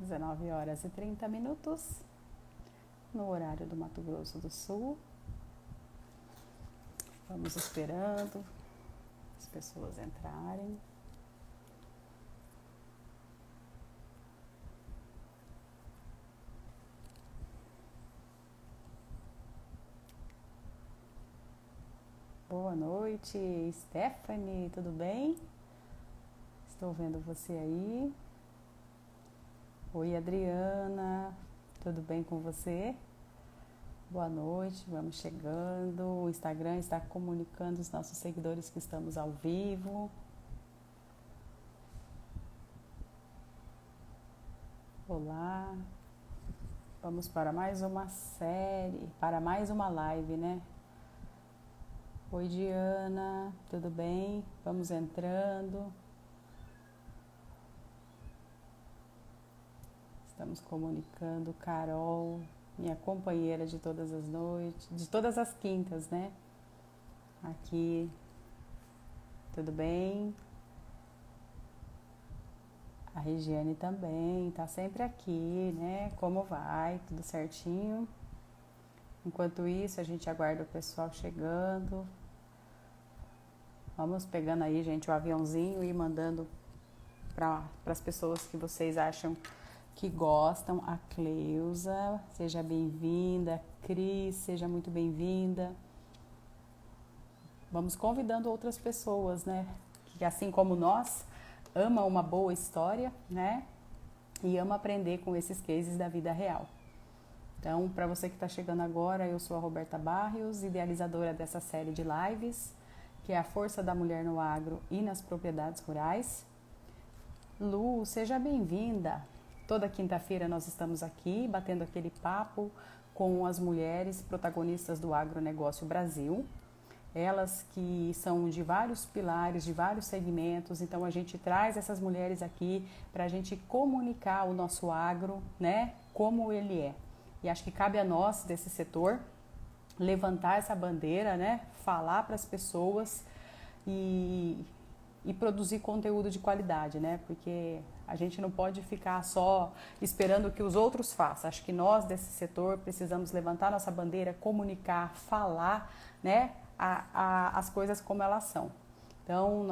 19 horas e 30 minutos, no horário do Mato Grosso do Sul. Vamos esperando as pessoas entrarem. Boa noite, Stephanie, tudo bem? Estou vendo você aí. Oi, Adriana, tudo bem com você? Boa noite, vamos chegando. O Instagram está comunicando os nossos seguidores que estamos ao vivo. Olá. Vamos para mais uma série, para mais uma live, né? Oi, Diana, tudo bem? Vamos entrando. Estamos comunicando. Carol, minha companheira de todas as noites, de todas as quintas, né? Aqui, tudo bem? A Regiane também, tá sempre aqui, né? Como vai? Tudo certinho? Enquanto isso, a gente aguarda o pessoal chegando. Vamos pegando aí, gente, o aviãozinho e mandando para as pessoas que vocês acham que gostam. A Cleusa, seja bem-vinda. Cris, seja muito bem-vinda. Vamos convidando outras pessoas, né? Que assim como nós, ama uma boa história, né? E ama aprender com esses cases da vida real. Então, para você que está chegando agora, eu sou a Roberta Barrios, idealizadora dessa série de lives, que é a força da mulher no agro e nas propriedades rurais. Lu, seja bem-vinda. Toda quinta-feira nós estamos aqui batendo aquele papo com as mulheres protagonistas do agronegócio Brasil. Elas que são de vários pilares, de vários segmentos, então a gente traz essas mulheres aqui para a gente comunicar o nosso agro, né, como ele é. E acho que cabe a nós, desse setor, levantar essa bandeira, né, falar para as pessoas e produzir conteúdo de qualidade, né, porque a gente não pode ficar só esperando que os outros façam. Acho que nós, desse setor, precisamos levantar nossa bandeira, comunicar, falar, né, as coisas como elas são. Então,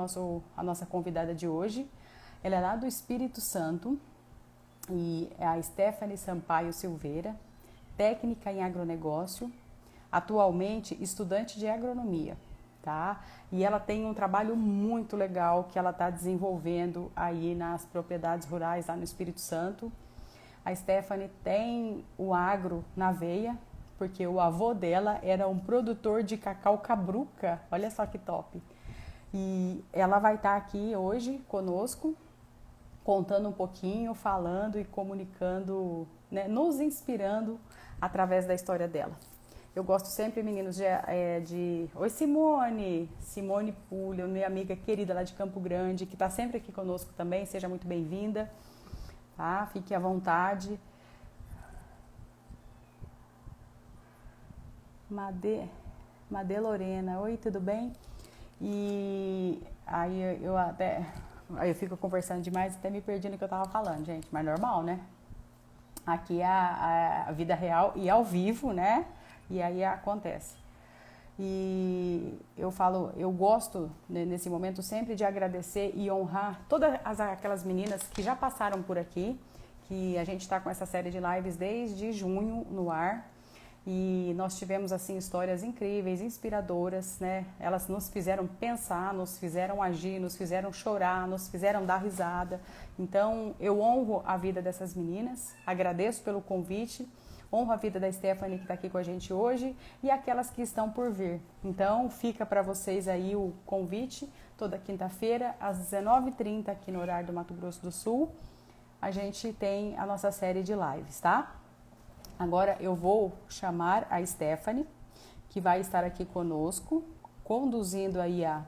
a nossa convidada de hoje, ela é lá do Espírito Santo e é a Stephanie Sampaio Silveira, técnica em agronegócio, atualmente estudante de agronomia, tá? E ela tem um trabalho muito legal que ela está desenvolvendo aí nas propriedades rurais lá no Espírito Santo. A Stephanie tem o agro na veia, porque o avô dela era um produtor de cacau cabruca, olha só que top. E ela vai estar aqui hoje conosco, contando um pouquinho, falando e comunicando, né, nos inspirando através da história dela. Eu gosto sempre, meninos, de... Oi, Simone! Simone Pulha, minha amiga querida lá de Campo Grande, que está sempre aqui conosco também, seja muito bem-vinda, tá? Fique à vontade. Made Lorena, oi, tudo bem? E aí eu fico conversando demais, até me perdi no que eu tava falando, gente, mas normal, né? Aqui é a vida real e ao vivo, né? E aí acontece. E eu gosto, né, nesse momento sempre de agradecer e honrar todas aquelas meninas que já passaram por aqui, que a gente está com essa série de lives desde junho no ar. E nós tivemos assim histórias incríveis, inspiradoras, né? Elas nos fizeram pensar, nos fizeram agir, nos fizeram chorar, nos fizeram dar risada. Então eu honro a vida dessas meninas, agradeço pelo convite, honro a vida da Stephanie que está aqui com a gente hoje e aquelas que estão por vir. Então fica para vocês aí o convite, toda quinta-feira às 19h30 aqui no horário do Mato Grosso do Sul, a gente tem a nossa série de lives, tá? Agora eu vou chamar a Stephanie, que vai estar aqui conosco, conduzindo aí a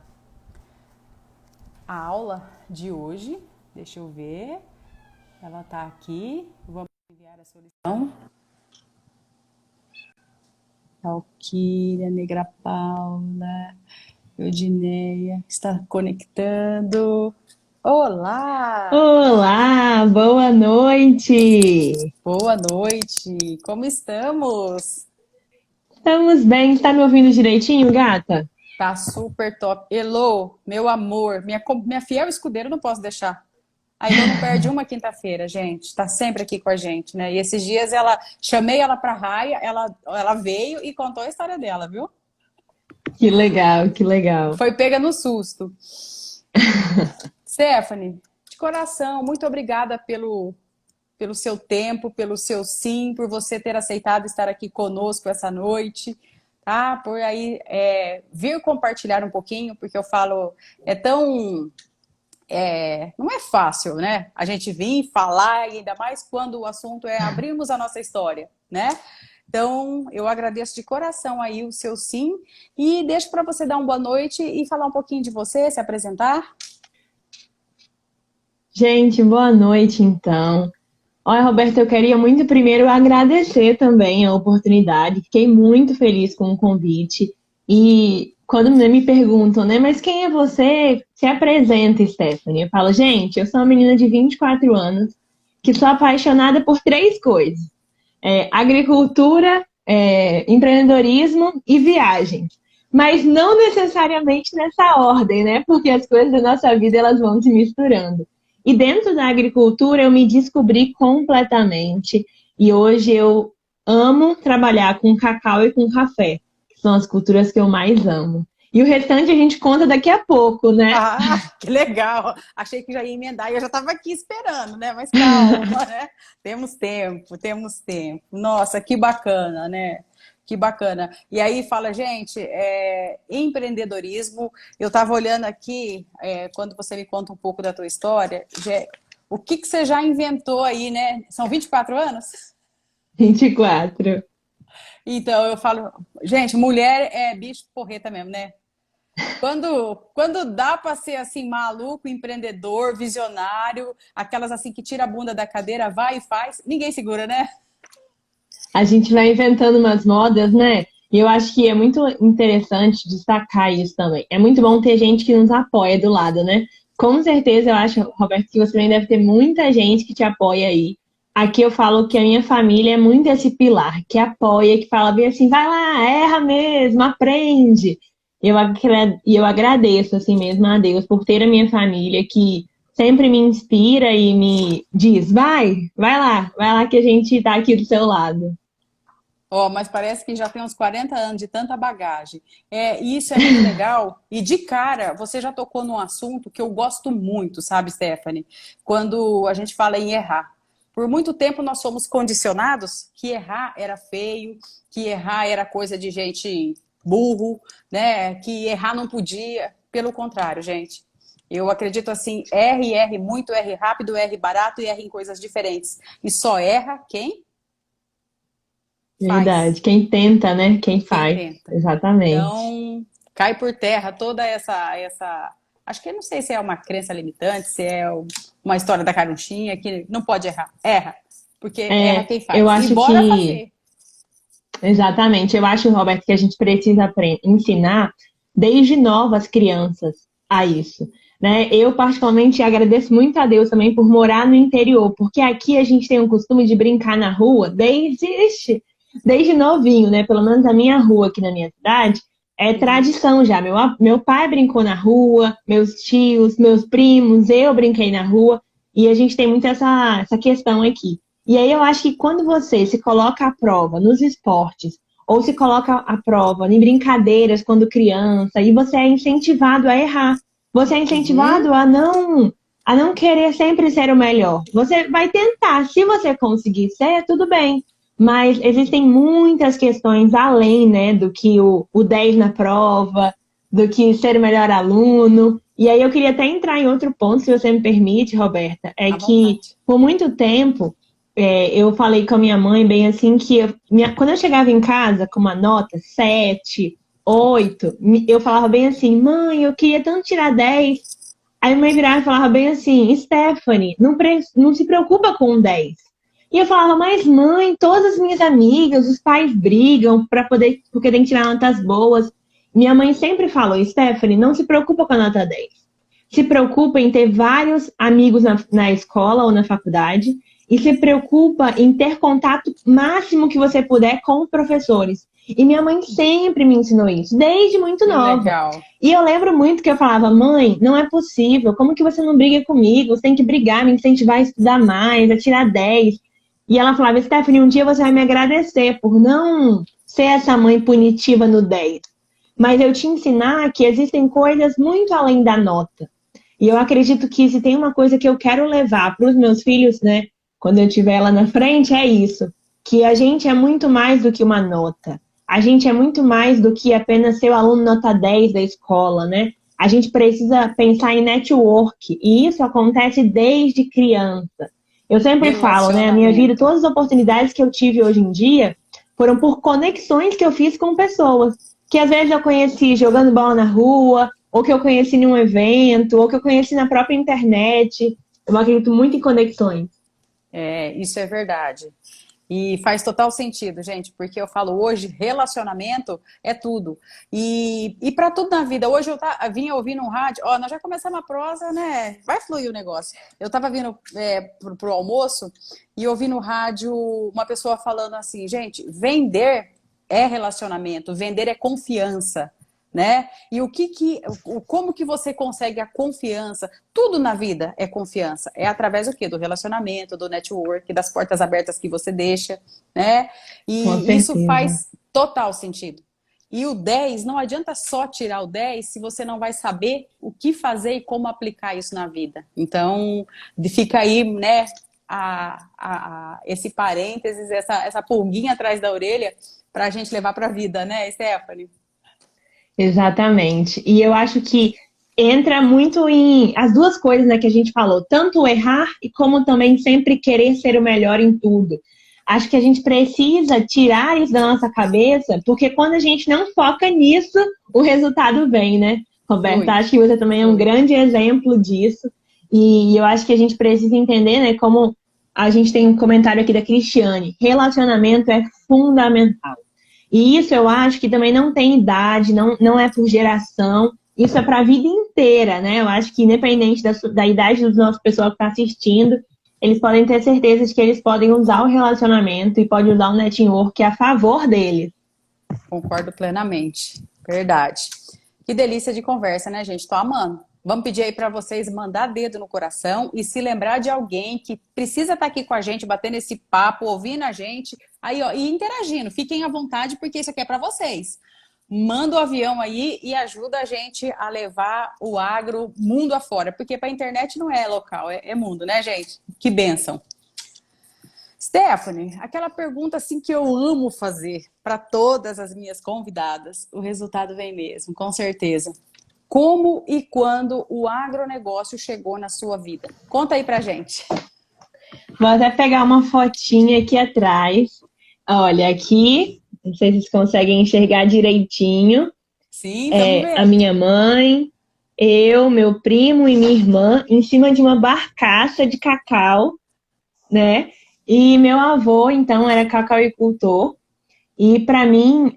aula de hoje. Deixa eu ver. Ela está aqui. Vamos enviar a solicitação. Alquíria, Negra Paula, Eudineia, está conectando. Olá! Olá, Boa noite! Boa noite, como estamos? Estamos bem, tá me ouvindo direitinho, gata? Tá super top. Elô, meu amor, minha fiel escudeira, eu não posso deixar. A Elô não perde uma quinta-feira, gente. Tá sempre aqui com a gente, né? E esses dias chamei ela pra raia, ela veio e contou a história dela, viu? Que legal, que legal. Foi pega no susto. Stephanie, de coração, muito obrigada pelo seu tempo, pelo seu sim, por você ter aceitado estar aqui conosco essa noite, tá? Por aí vir compartilhar um pouquinho, porque eu falo, não é fácil, né? A gente vir falar, e ainda mais quando o assunto é abrirmos a nossa história, né? Então, eu agradeço de coração aí o seu sim e deixo para você dar uma boa noite e falar um pouquinho de você, se apresentar. Gente, boa noite, então. Olha, Roberto, eu queria muito primeiro agradecer também a oportunidade. Fiquei muito feliz com o convite. E quando me perguntam, né, mas quem é você? Se apresenta, Stephanie. Eu falo, gente, eu sou uma menina de 24 anos que sou apaixonada por três coisas: agricultura, empreendedorismo e viagens. Mas não necessariamente nessa ordem, né? Porque as coisas da nossa vida elas vão se misturando. E dentro da agricultura eu me descobri completamente. E hoje eu amo trabalhar com cacau e com café, que são as culturas que eu mais amo. E o restante a gente conta daqui a pouco, né? Ah, que legal! Achei que já ia emendar e eu já estava aqui esperando, né? Mas calma, né? Temos tempo, temos tempo. Nossa, que bacana, né? Que bacana. E aí fala, gente, empreendedorismo. Eu estava olhando aqui, quando você me conta um pouco da tua história, o que você já inventou aí, né? São 24 anos? 24. Então eu falo, gente, mulher é bicho porreta mesmo, né? Quando dá para ser assim maluco, empreendedor, visionário, aquelas assim que tira a bunda da cadeira, vai e faz, ninguém segura, né? A gente vai inventando umas modas, né? E eu acho que é muito interessante destacar isso também. É muito bom ter gente que nos apoia do lado, né? Com certeza, eu acho, Roberto, que você também deve ter muita gente que te apoia aí. Aqui eu falo que a minha família é muito esse pilar, que apoia, que fala bem assim, vai lá, erra mesmo, aprende. E eu agradeço, assim mesmo, a Deus por ter a minha família que sempre me inspira e me diz, vai lá que a gente tá aqui do seu lado. Ó, mas parece que já tem uns 40 anos de tanta bagagem. E isso é muito legal. E de cara, você já tocou num assunto que eu gosto muito, sabe, Stephanie? Quando a gente fala em errar. Por muito tempo nós somos condicionados que errar era feio, que errar era coisa de gente burro, né? Que errar não podia. Pelo contrário, gente. Eu acredito assim, erre muito, erre rápido, erre barato e erre em coisas diferentes. E só erra quem faz. Verdade. Quem tenta, né? Quem Quem faz. tenta. Exatamente. Então, cai por terra toda essa. Acho que não sei se é uma crença limitante, se é uma história da carunchinha, que não pode errar. Erra. Porque erra quem Eu faz. E acho bora que, fazer. exatamente, eu acho, Roberto, que a gente precisa ensinar desde novas crianças a isso, né? Eu, particularmente, agradeço muito a Deus também por morar no interior, porque aqui a gente tem o costume de brincar na rua desde novinho, né? Pelo menos a minha rua aqui na minha cidade é Uhum. tradição já. Meu pai brincou na rua, meus tios, meus primos, eu brinquei na rua, e a gente tem muito essa questão aqui. E aí eu acho que quando você se coloca à prova nos esportes, ou se coloca à prova em brincadeiras quando criança, e você é incentivado a errar, você é Uhum. incentivado a não querer sempre ser o melhor. Você vai tentar, se você conseguir ser, tudo bem. Mas existem muitas questões além, né, do que o 10 na prova, do que ser o melhor aluno. E aí eu queria até entrar em outro ponto, se você me permite, Roberta, é À que vontade. por muito tempo eu falei com a minha mãe bem assim que quando eu chegava em casa com uma nota 7, 8, eu falava bem assim, mãe, eu queria tanto tirar 10. Aí a mãe virava e falava bem assim, Stephanie, não se preocupa com um 10. E eu falava, mas mãe, todas as minhas amigas, os pais brigam para poder, porque tem que tirar notas boas. Minha mãe sempre falou, Stephanie, não se preocupa com a nota 10. se preocupa em ter vários amigos na escola ou na faculdade e se preocupa em ter contato máximo que você puder com os professores. E minha mãe sempre me ensinou isso, desde muito Que nova. legal. E eu lembro muito que eu falava, mãe, não é possível, como que você não briga comigo? Você tem que brigar, me incentivar a estudar mais, a tirar 10. E ela falava, Stephanie, um dia você vai me agradecer por não ser essa mãe punitiva no 10. Mas eu te ensinar que existem coisas muito além da nota. E eu acredito que se tem uma coisa que eu quero levar para os meus filhos, né, quando eu estiver lá na frente, é isso. Que a gente é muito mais do que uma nota. A gente é muito mais do que apenas ser o aluno nota 10 da escola, né? A gente precisa pensar em network. E isso acontece desde criança. Eu sempre falo, né? A minha vida, Relacionamento. todas as oportunidades que eu tive hoje em dia foram por conexões que eu fiz com pessoas. Que às vezes eu conheci jogando bola na rua, ou que eu conheci num evento, ou que eu conheci na própria internet. Eu acredito muito em conexões. Isso é verdade. E faz total sentido, gente, porque eu falo hoje, relacionamento é tudo. E para tudo na vida. Hoje eu vinha ouvindo um rádio, ó, nós já começamos a prosa, né? Vai fluir o negócio. Eu tava vindo pro almoço e ouvi no rádio uma pessoa falando assim, gente, vender é relacionamento, vender é confiança. Né? E como que você consegue a confiança? Tudo na vida é confiança. É através do quê? Do relacionamento, do network, das portas abertas que você deixa, né? Com E isso certeza. faz total sentido. E o 10, não adianta só tirar o 10 se você não vai saber o que fazer e como aplicar isso na vida. Então, fica aí, né, esse parênteses, essa pulguinha atrás da orelha para a gente levar para a vida, né, Stephanie? Exatamente. E eu acho que entra muito em as duas coisas, né, que a gente falou, tanto errar e como também sempre querer ser o melhor em tudo. Acho que a gente precisa tirar isso da nossa cabeça, porque quando a gente não foca nisso, o resultado vem, né? Roberta, Flui, acho que você também é um flui. grande exemplo disso. E eu acho que a gente precisa entender, né, como a gente tem um comentário aqui da Cristiane, relacionamento é fundamental. E isso eu acho que também não tem idade, não é por geração, isso é para a vida inteira, né? Eu acho que independente da idade dos nossos pessoal que está assistindo, eles podem ter certeza de que eles podem usar o relacionamento e podem usar o network a favor deles. Concordo plenamente. Verdade. Que delícia de conversa, né, gente? Tô amando. Vamos pedir aí para vocês mandar dedo no coração e se lembrar de alguém que precisa estar aqui com a gente, batendo esse papo, ouvindo a gente, aí, ó, e interagindo. Fiquem à vontade, porque isso aqui é para vocês. Manda o avião aí e ajuda a gente a levar o agro mundo afora, porque para a internet não é local, é mundo, né, gente? Que bênção. Stephanie, aquela pergunta assim que eu amo fazer para todas as minhas convidadas, o resultado vem mesmo, com certeza. Como e quando o agronegócio chegou na sua vida? Conta aí pra gente. Vou até pegar uma fotinha aqui atrás. Olha, aqui, não sei se vocês conseguem enxergar direitinho. Sim, estamos A vendo. minha mãe, eu, meu primo e minha irmã em cima de uma barcaça de cacau, né? E meu avô, então, era cacauicultor. E para mim,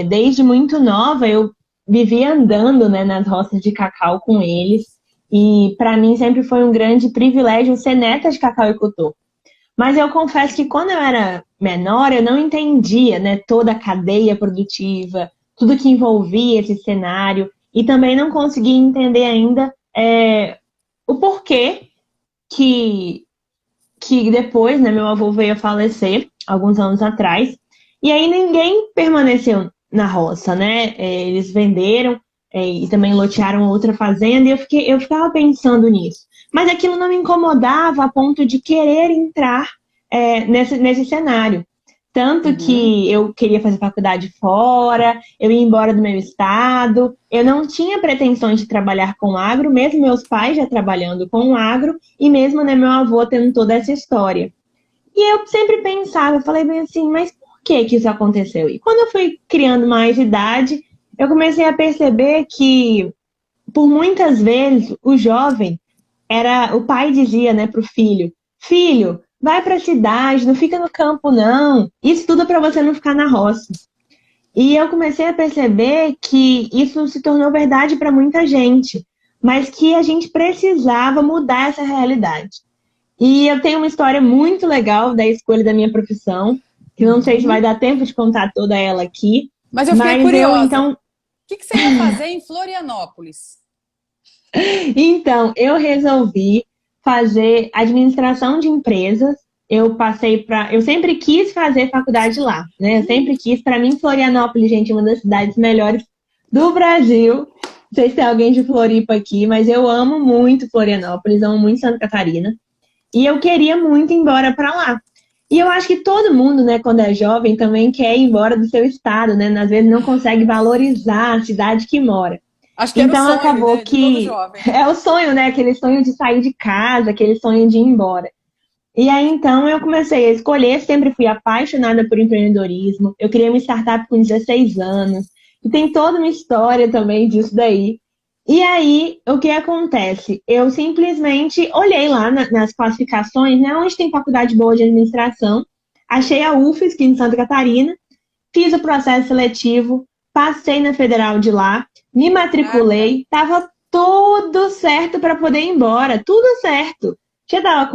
desde muito nova, eu vivia andando, né, nas roças de cacau com eles. E para mim sempre foi um grande privilégio ser neta de cacauicultor. Mas eu confesso que quando eu era menor, eu não entendia, né, toda a cadeia produtiva, tudo que envolvia esse cenário, e também não conseguia entender ainda o porquê que, que depois, né, meu avô veio a falecer, alguns anos atrás, e aí ninguém permaneceu na roça, né? Eles venderam e também lotearam outra fazenda, e eu ficava pensando nisso. Mas aquilo não me incomodava a ponto de querer entrar nesse cenário. Tanto Uhum. que eu queria fazer faculdade fora, eu ia embora do meu estado, eu não tinha pretensões de trabalhar com agro, mesmo meus pais já trabalhando com agro, e mesmo, né, meu avô tendo toda essa história. E eu sempre pensava, eu falei bem assim, mas por que isso aconteceu? E quando eu fui criando mais idade, eu comecei a perceber que, por muitas vezes, o jovem o pai dizia, né, para o filho: filho, vai para a cidade, não fica no campo não. Isso tudo é para você não ficar na roça. E eu comecei a perceber que isso se tornou verdade para muita gente. mas que a gente precisava mudar essa realidade. E eu tenho uma história muito legal da escolha da minha profissão, que não sei se vai dar tempo de contar toda ela aqui, Mas eu fiquei mas eu curiosa. então, O que que você ia fazer em Florianópolis? então eu resolvi fazer administração de empresas. Eu sempre quis fazer faculdade lá, né? Eu sempre quis, para mim, Florianópolis, gente, é uma das cidades melhores do Brasil. Não sei se tem alguém de Floripa aqui, mas eu amo muito Florianópolis, amo muito Santa Catarina. E eu queria muito ir embora para lá. E eu acho que todo mundo, né, quando é jovem, também quer ir embora do seu estado, né? Às vezes não consegue valorizar a cidade que mora. Acho que era o Então sonho, acabou né, de todo que jovem. é o sonho, né? Aquele sonho de sair de casa, aquele sonho de ir embora. E aí então eu comecei a escolher, sempre fui apaixonada por empreendedorismo. Eu criei uma startup com 16 anos. E tem toda uma história também disso daí. E aí, o que acontece? Eu simplesmente olhei lá nas classificações, né, onde tem faculdade boa de administração, achei a UFSC em Santa Catarina, fiz o processo seletivo, passei na federal de lá, me Caraca. matriculei, tava tudo certo para poder ir embora, tudo certo. Já tava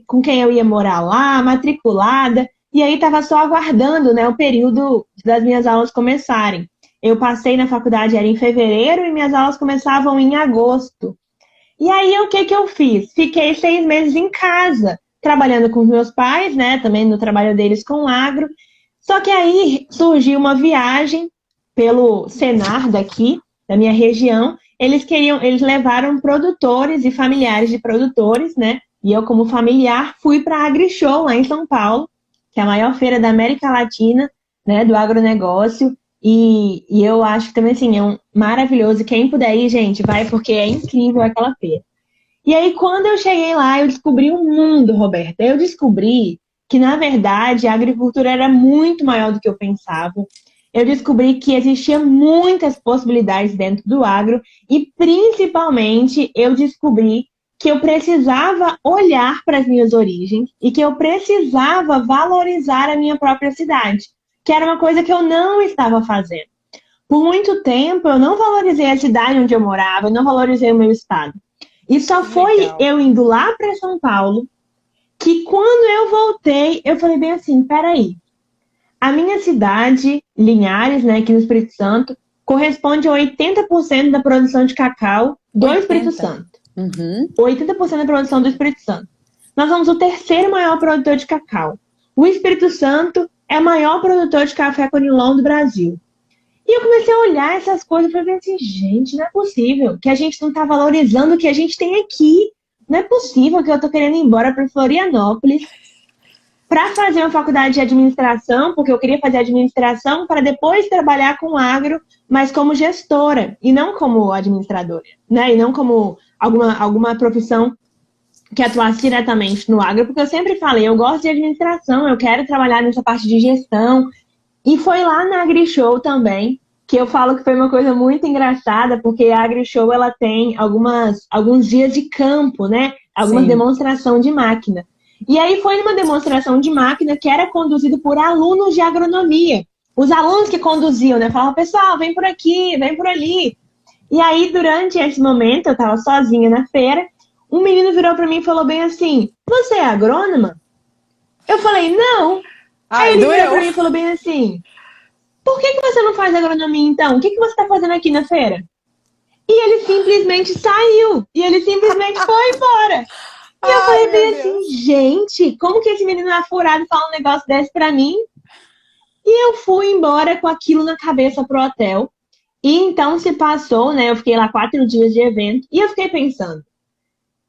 com quem eu ia morar lá, matriculada, e aí tava só aguardando, né, o período das minhas aulas começarem. Eu passei na faculdade, era em fevereiro, e minhas aulas começavam em agosto. E aí, o que que eu fiz? Fiquei 6 meses em casa, trabalhando com os meus pais, né? Também no trabalho deles com agro. Só que aí surgiu uma viagem pelo Senar daqui, da minha região. Eles levaram produtores e familiares de produtores, né? E eu, como familiar, fui para a AgriShow, lá em São Paulo, que é a maior feira da América Latina, né? Do agronegócio. E eu acho que também, assim, é maravilhoso. Quem puder ir, gente, vai, porque é incrível aquela feira. E aí, quando eu cheguei lá, eu descobri um mundo, Roberta. Eu descobri que, na verdade, a agricultura era muito maior do que eu pensava. Eu descobri que existia muitas possibilidades dentro do agro e, principalmente, eu descobri que eu precisava olhar para as minhas origens e que eu precisava valorizar a minha própria cidade, que era uma coisa que eu não estava fazendo. Por muito tempo, eu não valorizei a cidade onde eu morava, eu não valorizei o meu estado. E só Que foi legal. eu indo lá para São Paulo que quando eu voltei, eu falei bem assim, peraí, a minha cidade, Linhares, né, aqui no Espírito Santo, corresponde a 80% da produção de cacau do Espírito 80. Santo. Uhum. 80% da produção do Espírito Santo. Nós somos o terceiro maior produtor de cacau. O Espírito Santo é o maior produtor de café conilon do Brasil. E eu comecei a olhar essas coisas e falei assim, gente, não é possível que a gente não está valorizando o que a gente tem aqui. Não é possível que eu estou querendo ir embora para Florianópolis para fazer uma faculdade de administração, porque eu queria fazer administração para depois trabalhar com agro, mas como gestora e não como administradora, né? E não como alguma profissão que atuasse diretamente no agro, porque eu sempre falei, eu gosto de administração, eu quero trabalhar nessa parte de gestão. E foi lá na AgriShow também, que eu falo que foi uma coisa muito engraçada, porque a AgriShow ela tem alguns dias de campo, né? Algumas Sim. demonstração de máquina. E aí foi numa demonstração de máquina que era conduzido por alunos de agronomia. Os alunos que conduziam, né? Falavam, pessoal, vem por aqui, vem por ali. E aí, durante esse momento, eu estava sozinha na feira, um menino virou para mim e falou bem assim, você é agrônoma? Eu falei, não. Aí Ai, ele virou para doeu. mim e falou bem assim, por que que você não faz agronomia então? O que que você está fazendo aqui na feira? E ele simplesmente saiu. E ele simplesmente foi embora. E eu Ai, falei meu bem assim, Deus. gente, como que esse menino é furado fala um negócio desse pra mim? E eu fui embora com aquilo na cabeça pro hotel. E então se passou, né? Eu fiquei lá 4 dias de evento. E eu fiquei pensando,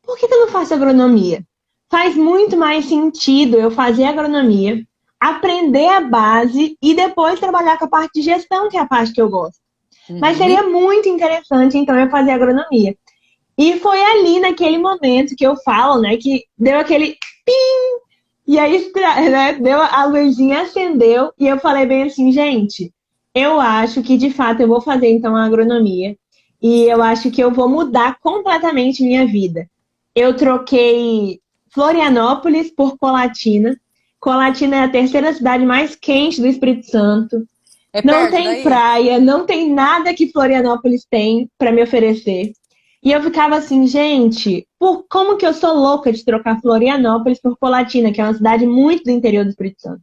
por que que eu não faço agronomia? Faz muito mais sentido eu fazer agronomia, aprender a base e depois trabalhar com a parte de gestão, que é a parte que eu gosto. Mas seria Uhum. muito interessante, então, eu fazer agronomia. E foi ali, naquele momento, que eu falo, né, que deu aquele pim, e aí, né, deu, a luzinha acendeu, e eu falei bem assim, gente, eu acho que, de fato, eu vou fazer, então, a agronomia, e eu acho que eu vou mudar completamente minha vida. Eu troquei Florianópolis por Colatina. Colatina é a terceira cidade mais quente do Espírito Santo. É Não perto tem daí? praia, não tem nada que Florianópolis tem para me oferecer. E eu ficava assim, gente, como que eu sou louca de trocar Florianópolis por Colatina, que é uma cidade muito do interior do Espírito Santo.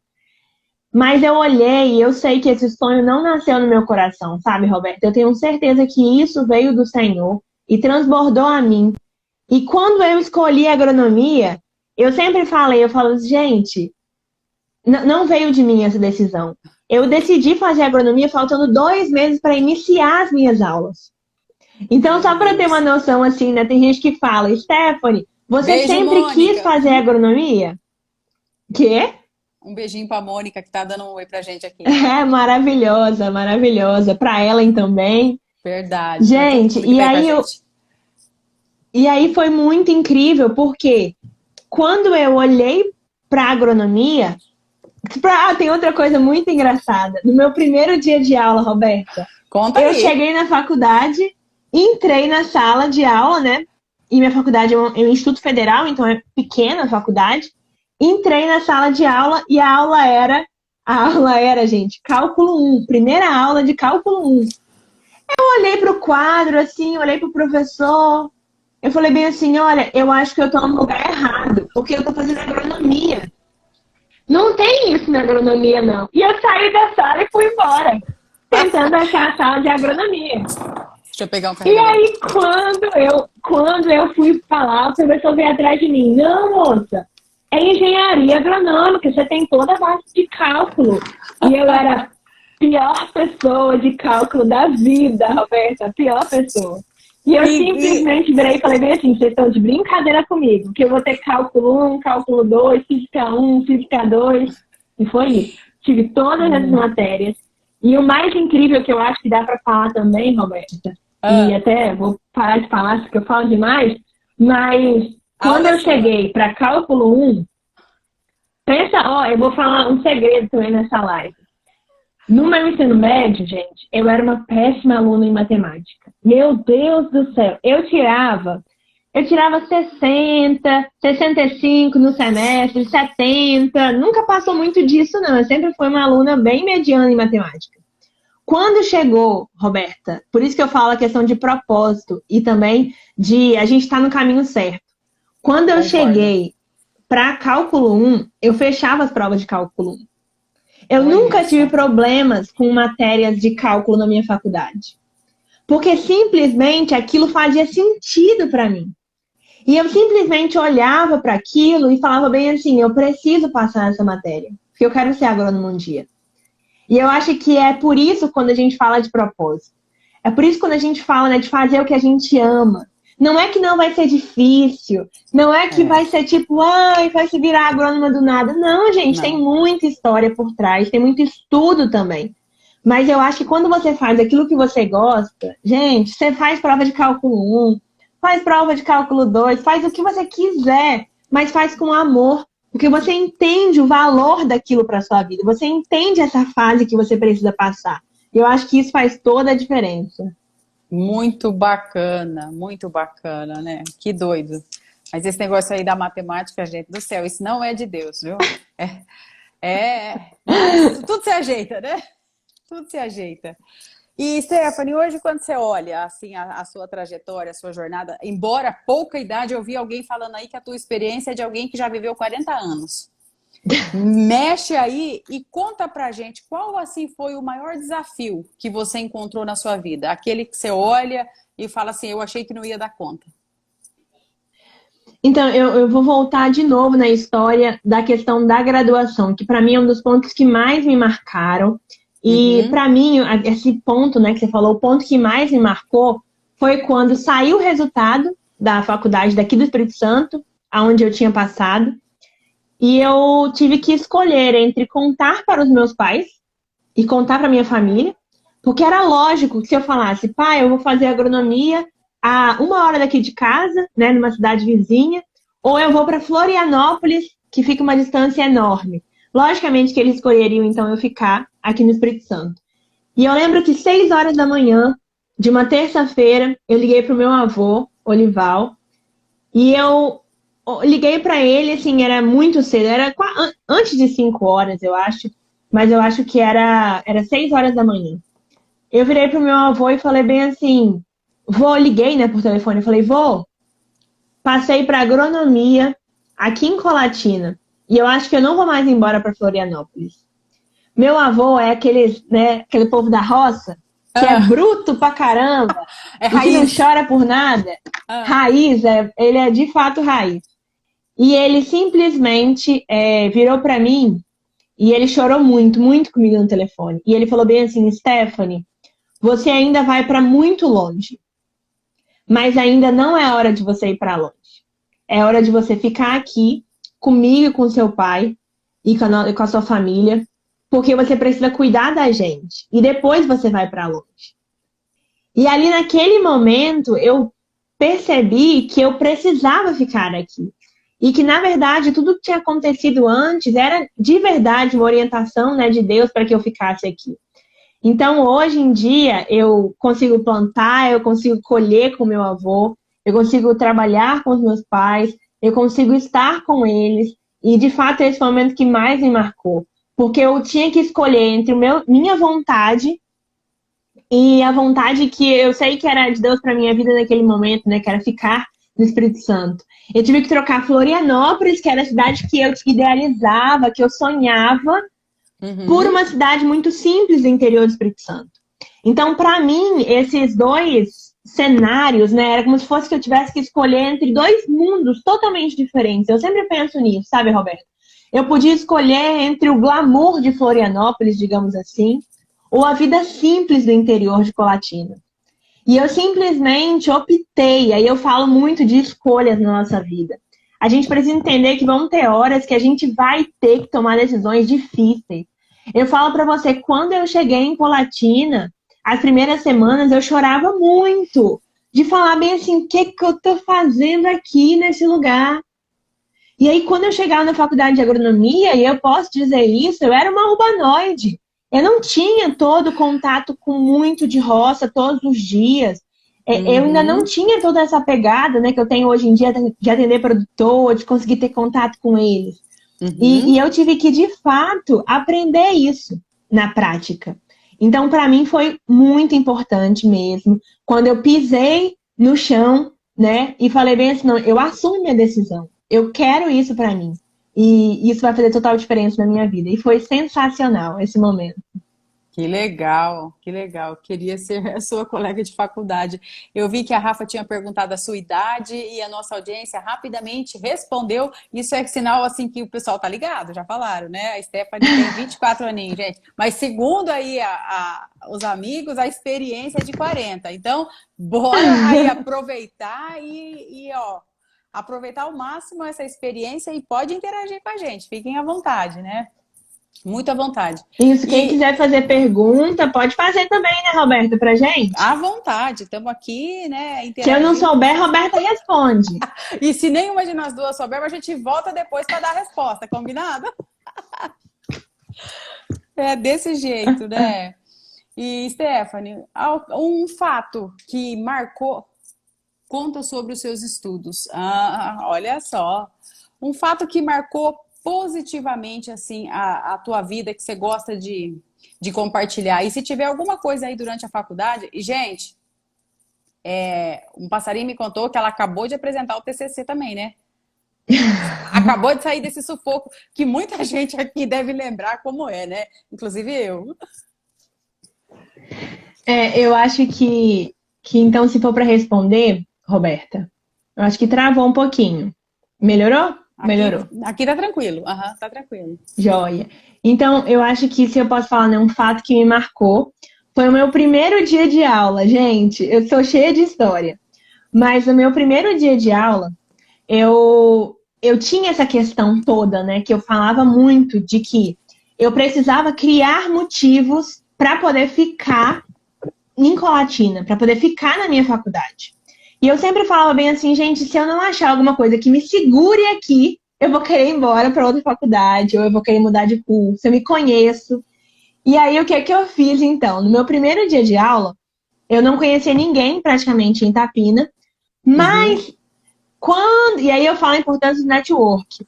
Mas eu olhei e eu sei que esse sonho não nasceu no meu coração, sabe, Roberto? Eu tenho certeza que isso veio do Senhor e transbordou a mim. E quando eu escolhi agronomia, eu sempre falei, eu falo, gente, não veio de mim essa decisão. Eu decidi fazer agronomia faltando 2 meses para iniciar as minhas aulas. Então, só para ter uma noção, assim, né? Tem gente que fala, Stephanie, você Beijo, sempre quis Mônica. fazer agronomia? Quê? Um beijinho pra Mônica, que tá dando um oi pra gente aqui. É maravilhosa, maravilhosa. Para Ellen também. Verdade, pra todo Gente, mundo que tá aí com a gente. e aí foi muito incrível, porque quando eu olhei para agronomia, tem outra coisa muito engraçada. No meu primeiro dia de aula, Roberta, Conta eu aí. cheguei na faculdade, entrei na sala de aula, né? E minha faculdade é um instituto federal, então é pequena a faculdade. Entrei na sala de aula e a aula era, gente, cálculo 1, primeira aula de cálculo 1. Eu olhei para o quadro, assim, olhei para o professor, eu falei bem assim, olha, eu acho que eu estou no lugar errado, porque eu estou fazendo agronomia. Não tem isso na agronomia, não. E eu saí da sala e fui embora, tentando achar a sala de agronomia. Deixa eu pegar um E carregador. aí, quando eu fui falar, o professor veio atrás de mim. Não, moça, é engenharia agronômica, você tem toda a base de cálculo. E eu era a pior pessoa de cálculo da vida, Roberta, a pior pessoa. E eu simplesmente virei e falei bem assim, vocês estão de brincadeira comigo, que eu vou ter cálculo 1, cálculo 2, física 1, física 2. E foi isso. Tive todas as matérias. E o mais incrível que eu acho que dá para falar também, Roberta, e até vou parar de falar porque eu falo demais, mas quando eu cheguei para cálculo 1, pensa, eu vou falar um segredo também nessa live. No meu ensino médio, gente, eu era uma péssima aluna em matemática. Meu Deus do céu, eu tirava 60, 65 no semestre, 70, nunca passou muito disso não, eu sempre fui uma aluna bem mediana em matemática. Quando chegou, Roberta, por isso que eu falo a questão de propósito e também de a gente estar no caminho certo. Quando eu cheguei para cálculo 1, eu fechava as provas de cálculo 1. Eu nunca tive problemas com matérias de cálculo na minha faculdade. Porque simplesmente aquilo fazia sentido para mim. E eu simplesmente olhava para aquilo e falava bem assim, eu preciso passar essa matéria, porque eu quero ser agrônomo um dia. E eu acho que é por isso quando a gente fala de propósito. É por isso quando a gente fala, né, de fazer o que a gente ama. Não é que não vai ser difícil. Não é que vai ser tipo, vai se virar agrônoma do nada. Não, gente, não. Tem muita história por trás, tem muito estudo também. Mas eu acho que quando você faz aquilo que você gosta, gente, você faz prova de cálculo 1, faz prova de cálculo 2, faz o que você quiser, mas faz com amor. Porque você entende o valor daquilo para sua vida. Você entende essa fase que você precisa passar. Eu acho que isso faz toda a diferença. Muito bacana, né? Que doido. Mas esse negócio aí da matemática, gente do céu, isso não é de Deus, viu? Mas tudo se ajeita, né? Tudo se ajeita. E, Stephanie, hoje quando você olha assim, a sua trajetória, a sua jornada, embora pouca idade, eu vi alguém falando aí que a tua experiência é de alguém que já viveu 40 anos. Mexe aí e conta pra gente qual assim foi o maior desafio que você encontrou na sua vida. Aquele que você olha e fala assim, eu achei que não ia dar conta. Então, eu vou voltar de novo na história da questão da graduação, que para mim é um dos pontos que mais me marcaram. E para mim, esse ponto, né, que você falou, o ponto que mais me marcou foi quando saiu o resultado da faculdade daqui do Espírito Santo, aonde eu tinha passado, e eu tive que escolher entre contar para os meus pais e contar para minha família, porque era lógico que se eu falasse, pai, eu vou fazer agronomia a 1 hora daqui de casa, né, numa cidade vizinha, ou eu vou para Florianópolis, que fica uma distância enorme. Logicamente que eles escolheriam, então, eu ficar aqui no Espírito Santo. E eu lembro que 6 horas da manhã, de uma terça-feira, eu liguei para o meu avô, Olival, e eu liguei para ele, assim, era muito cedo, era antes de 5 horas, eu acho, mas eu acho que era 6 horas da manhã. Eu virei para o meu avô e falei bem assim, liguei, né, por telefone, eu falei, passei para agronomia aqui em Colatina. E eu acho que eu não vou mais embora para Florianópolis. Meu avô é aquele povo da roça, que é Ah, bruto pra caramba é e que não raiz. chora por nada. Ah, Raiz, ele é de fato raiz. E ele simplesmente virou para mim e ele chorou muito, muito comigo no telefone. E ele falou bem assim, Stephanie, você ainda vai para muito longe, mas ainda não é hora de você ir para longe. É hora de você ficar aqui comigo e com seu pai e com a sua família, porque você precisa cuidar da gente. E depois você vai para longe. E ali naquele momento eu percebi que eu precisava ficar aqui. E que, na verdade, tudo que tinha acontecido antes era de verdade uma orientação, né, de Deus para que eu ficasse aqui. Então, hoje em dia, eu consigo plantar, eu consigo colher com meu avô, eu consigo trabalhar com os meus pais, eu consigo estar com eles. E, de fato, esse foi o momento que mais me marcou. Porque eu tinha que escolher entre minha vontade e a vontade que eu sei que era de Deus para minha vida naquele momento, né? Que era ficar no Espírito Santo. Eu tive que trocar Florianópolis, que era a cidade que eu idealizava, que eu sonhava, por uhum. uma cidade muito simples do interior do Espírito Santo. Então, para mim, esses dois cenários, né, era como se fosse que eu tivesse que escolher entre dois mundos totalmente diferentes. Eu sempre penso nisso, sabe, Roberto? Eu podia escolher entre o glamour de Florianópolis, digamos assim, ou a vida simples do interior de Colatina. E eu simplesmente optei, aí eu falo muito de escolhas na nossa vida. A gente precisa entender que vão ter horas que a gente vai ter que tomar decisões difíceis. Eu falo para você, quando eu cheguei em Colatina, as primeiras semanas eu chorava muito de falar bem assim, o que eu tô fazendo aqui nesse lugar? E aí, quando eu chegava na faculdade de agronomia, e eu posso dizer isso, eu era uma urbanoide. Eu não tinha todo o contato com muito de roça todos os dias. Eu ainda não Uhum, tinha toda essa pegada, né, que eu tenho hoje em dia de atender produtor, de conseguir ter contato com eles. E uhum. eu tive que, de fato, aprender isso na prática. Então, para mim, foi muito importante mesmo. Quando eu pisei no chão, né, e falei bem assim, não, eu assumo minha decisão. Eu quero isso para mim. E isso vai fazer total diferença na minha vida. E foi sensacional esse momento. Que legal, que legal. Queria ser a sua colega de faculdade. Eu vi que a Rafa tinha perguntado a sua idade e a nossa audiência rapidamente respondeu. Isso é sinal assim que o pessoal tá ligado, já falaram, né? A Stephanie tem 24 aninhos, gente. Mas segundo aí os amigos, a experiência é de 40. Então, bora aí aproveitar ó, aproveitar ao máximo essa experiência e pode interagir com a gente. Fiquem à vontade, né? Muito à vontade. Isso, quem E quiser fazer pergunta, pode fazer também, né, Roberta, pra gente? à vontade, estamos aqui, né, Se eu não interagindo. souber, Roberta responde. E se nenhuma de nós duas souber, a gente volta depois para dar a resposta, combinado? É desse jeito, né? E, Stephanie, um fato que marcou, conta sobre os seus estudos. Ah, olha só. Um fato que marcou positivamente, assim, a tua vida, que você gosta de compartilhar. E se tiver alguma coisa aí durante a faculdade, e, gente, um passarinho me contou que ela acabou de apresentar o TCC também, né? Acabou de sair desse sufoco que muita gente aqui deve lembrar como é, né? Inclusive eu. Eu acho que então, se for para responder, Roberta, eu acho que travou um pouquinho. Melhorou? Melhorou. Aqui tá tranquilo. Aham, tá tranquilo. Joia. Então, eu acho que se eu posso falar, né, um fato que me marcou foi o meu primeiro dia de aula. Gente, eu sou cheia de história. Mas no meu primeiro dia de aula, eu tinha essa questão toda, né? Que eu falava muito de que eu precisava criar motivos para poder ficar em Colatina, para poder ficar na minha faculdade. E eu sempre falava bem assim, gente, se eu não achar alguma coisa que me segure aqui, eu vou querer ir embora para outra faculdade, ou eu vou querer mudar de curso, eu me conheço. E aí, o que é que eu fiz então? No meu primeiro dia de aula, eu não conhecia ninguém praticamente em Itapina, Uhum. mas e aí eu falo a importância do network.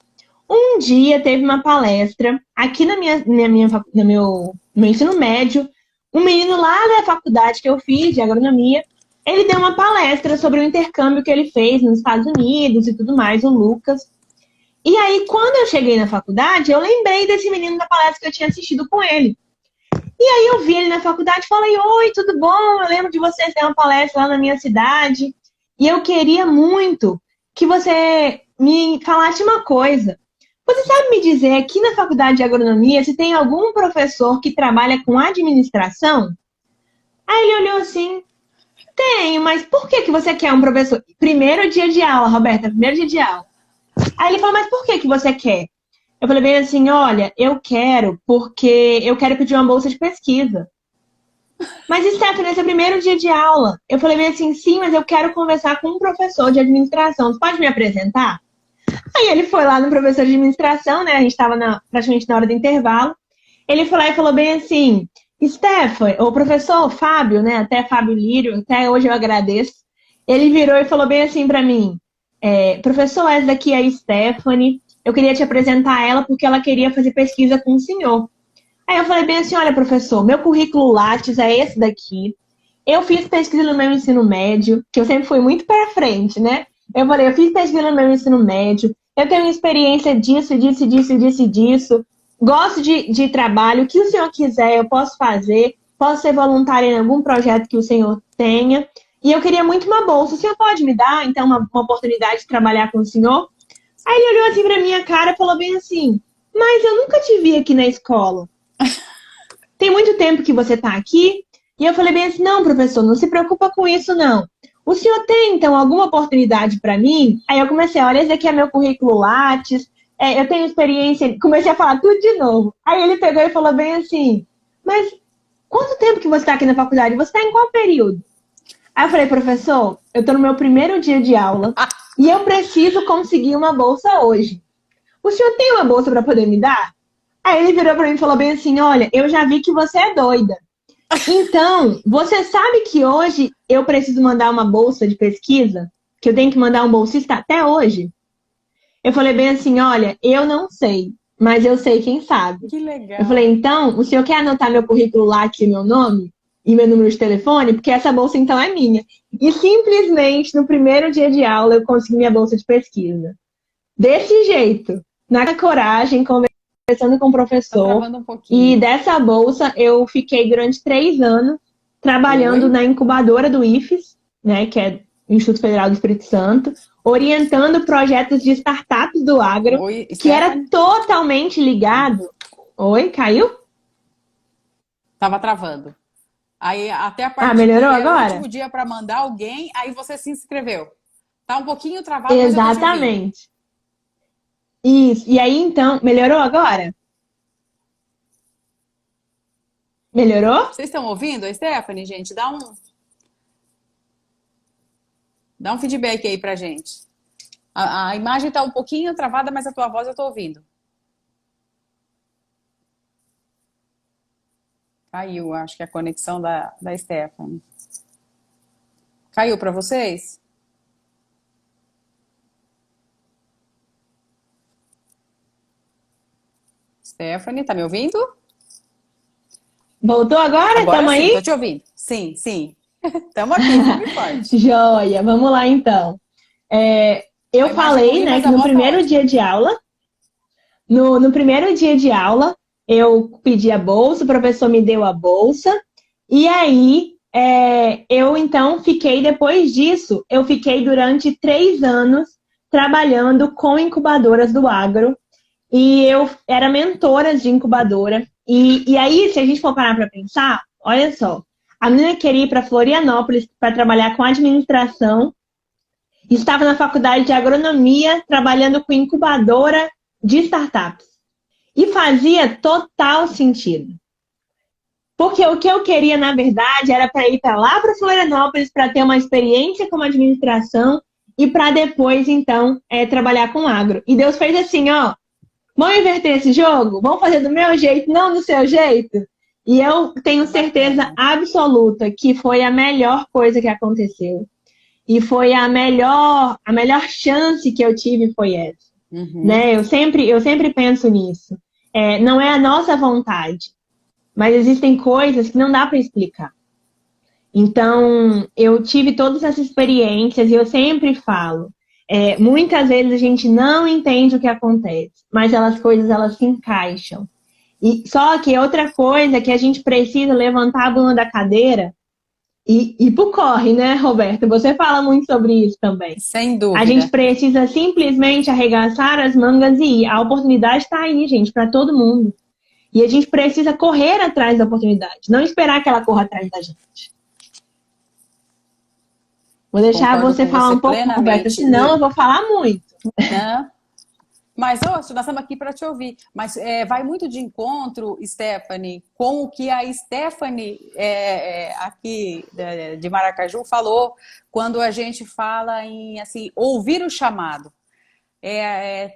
Um dia teve uma palestra aqui no meu ensino médio, um menino lá da faculdade que eu fiz de agronomia ele deu uma palestra sobre o intercâmbio que ele fez nos Estados Unidos e tudo mais, o Lucas. E aí, quando eu cheguei na faculdade, eu lembrei desse menino da palestra que eu tinha assistido com ele. E aí eu vi ele na faculdade e falei, oi, tudo bom? Eu lembro de você ter uma palestra lá na minha cidade. E eu queria muito que você me falasse uma coisa. Você sabe me dizer, aqui na faculdade de agronomia, se tem algum professor que trabalha com administração? Aí ele olhou assim, tenho, mas por que que você quer um professor? Primeiro dia de aula, Roberta, primeiro dia de aula. Aí ele falou, mas por que que você quer? Eu falei bem assim, olha, eu quero porque eu quero pedir uma bolsa de pesquisa. Mas, Stephanie, esse é o primeiro dia de aula. Eu falei bem assim, sim, mas eu quero conversar com um professor de administração. Você pode me apresentar? Aí ele foi lá no professor de administração, né? A gente estava praticamente na hora do intervalo. Ele foi lá e falou bem assim, Stephanie, o professor Fábio, né? Até Fábio Lírio, até hoje eu agradeço. Ele virou e falou bem assim para mim, professor, essa daqui é a Stephanie. Eu queria te apresentar ela porque ela queria fazer pesquisa com o senhor. Aí eu falei bem assim, olha, professor, meu currículo Lattes é esse daqui. Eu fiz pesquisa no meu ensino médio, que eu sempre fui muito para frente, né? Eu falei, eu fiz pesquisa no meu ensino médio, eu tenho experiência disso, disso, disso, disso, disso. Gosto de trabalho, o que o senhor quiser eu posso fazer, posso ser voluntária em algum projeto que o senhor tenha. E eu queria muito uma bolsa. O senhor pode me dar, então, uma oportunidade de trabalhar com o senhor? Aí ele olhou assim pra minha cara e falou bem assim, mas eu nunca te vi aqui na escola. Tem muito tempo que você tá aqui? E eu falei bem assim, não, professor, não se preocupa com isso, não. O senhor tem, então, alguma oportunidade para mim? Aí eu comecei, olha, esse aqui é meu currículo Lattes, eu tenho experiência, comecei a falar tudo de novo. Aí ele pegou e falou bem assim, mas quanto tempo que você está aqui na faculdade? Você está em qual período? Aí eu falei, professor, eu estou no meu primeiro dia de aula e eu preciso conseguir uma bolsa hoje. O senhor tem uma bolsa para poder me dar? Aí ele virou para mim e falou bem assim, olha, eu já vi que você é doida. Então, você sabe que hoje eu preciso mandar uma bolsa de pesquisa? Que eu tenho que mandar um bolsista até hoje? Eu falei bem assim, olha, eu não sei, mas eu sei quem sabe. Que legal. Eu falei, então, o senhor quer anotar meu currículo lá, aqui, meu nome e meu número de telefone? Porque essa bolsa, então, é minha. E simplesmente, no primeiro dia de aula, eu consegui minha bolsa de pesquisa. Desse jeito, na coragem, conversando com o professor. E dessa bolsa, eu fiquei durante 3 anos trabalhando na incubadora do IFES, né, que é o Instituto Federal do Espírito Santo, orientando projetos de startups do agro, que era totalmente ligado... Oi, caiu? Tava travando. Aí até a parte melhorou agora? O último dia para mandar alguém, aí você se inscreveu. Tá um pouquinho travado, exatamente. Isso. E aí, então, melhorou agora? Melhorou? Vocês estão ouvindo a Stephanie, gente? Dá um feedback aí pra gente. A imagem tá um pouquinho travada, mas a tua voz eu tô ouvindo. Caiu, acho que a conexão da Stephanie. Caiu para vocês? Stephanie, tá me ouvindo? Voltou agora? Tamo aí? Tô te ouvindo. Sim, sim. Tamo aqui, firme e forte. Joia, vamos lá então. Eu falei, né, que no primeiro dia de aula, no primeiro dia de aula, eu pedi a bolsa, o professor me deu a bolsa, e aí eu então fiquei, depois disso, eu fiquei durante 3 anos trabalhando com incubadoras do agro, e eu era mentora de incubadora, e aí, se a gente for parar para pensar, olha só, a menina queria ir para Florianópolis para trabalhar com administração, estava na faculdade de agronomia, trabalhando com incubadora de startups. E fazia total sentido. Porque o que eu queria, na verdade, era para ir para lá para Florianópolis para ter uma experiência com administração e para depois, então, trabalhar com agro. E Deus fez assim, ó, vamos inverter esse jogo? Vamos fazer do meu jeito, não do seu jeito? E eu tenho certeza absoluta que foi a melhor coisa que aconteceu. E foi a melhor chance que eu tive foi essa. Uhum. Né? Eu sempre penso nisso. Não é a nossa vontade, mas existem coisas que não dá para explicar. Então, eu tive todas essas experiências e eu sempre falo, muitas vezes a gente não entende o que acontece, mas elas coisas elas se encaixam. E só que outra coisa é que a gente precisa levantar a bunda da cadeira e ir pro corre, né, Roberto? Você fala muito sobre isso também. Sem A gente dúvida. precisa simplesmente arregaçar as mangas e ir. A oportunidade está aí, gente, para todo mundo. E a gente precisa correr atrás da oportunidade, não esperar que ela corra atrás da gente. Vou deixar Concordo você com falar você um pouco, Roberta, plenamente. senão eu vou falar muito. Né? Mas, nós estamos aqui para te ouvir. Mas vai muito de encontro, Stephanie, com o que a Stephanie aqui de Maracaju falou quando a gente fala em assim, ouvir o chamado.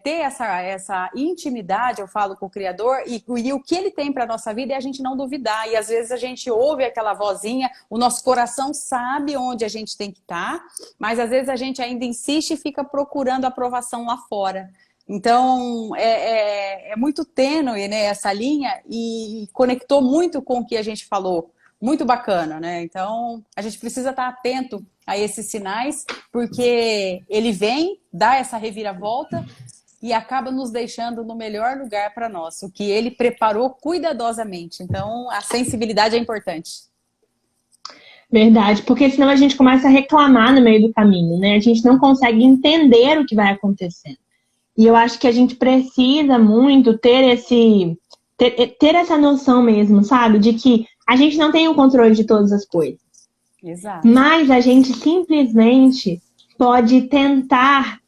Ter essa intimidade, eu falo com o Criador, e o que ele tem para a nossa vida é a gente não duvidar. E às vezes a gente ouve aquela vozinha, o nosso coração sabe onde a gente tem que estar, mas às vezes a gente ainda insiste e fica procurando aprovação lá fora. Então, é muito tênue, né, essa linha e conectou muito com o que a gente falou. Muito bacana, né? Então, a gente precisa estar atento a esses sinais, porque ele vem, dá essa reviravolta e acaba nos deixando no melhor lugar para nós, o que ele preparou cuidadosamente. Então, a sensibilidade é importante. Verdade, porque senão a gente começa a reclamar no meio do caminho, né? A gente não consegue entender o que vai acontecendo. E eu acho que a gente precisa muito ter essa noção mesmo, sabe? De que a gente não tem o controle de todas as coisas. Exato. Mas a gente simplesmente pode tentar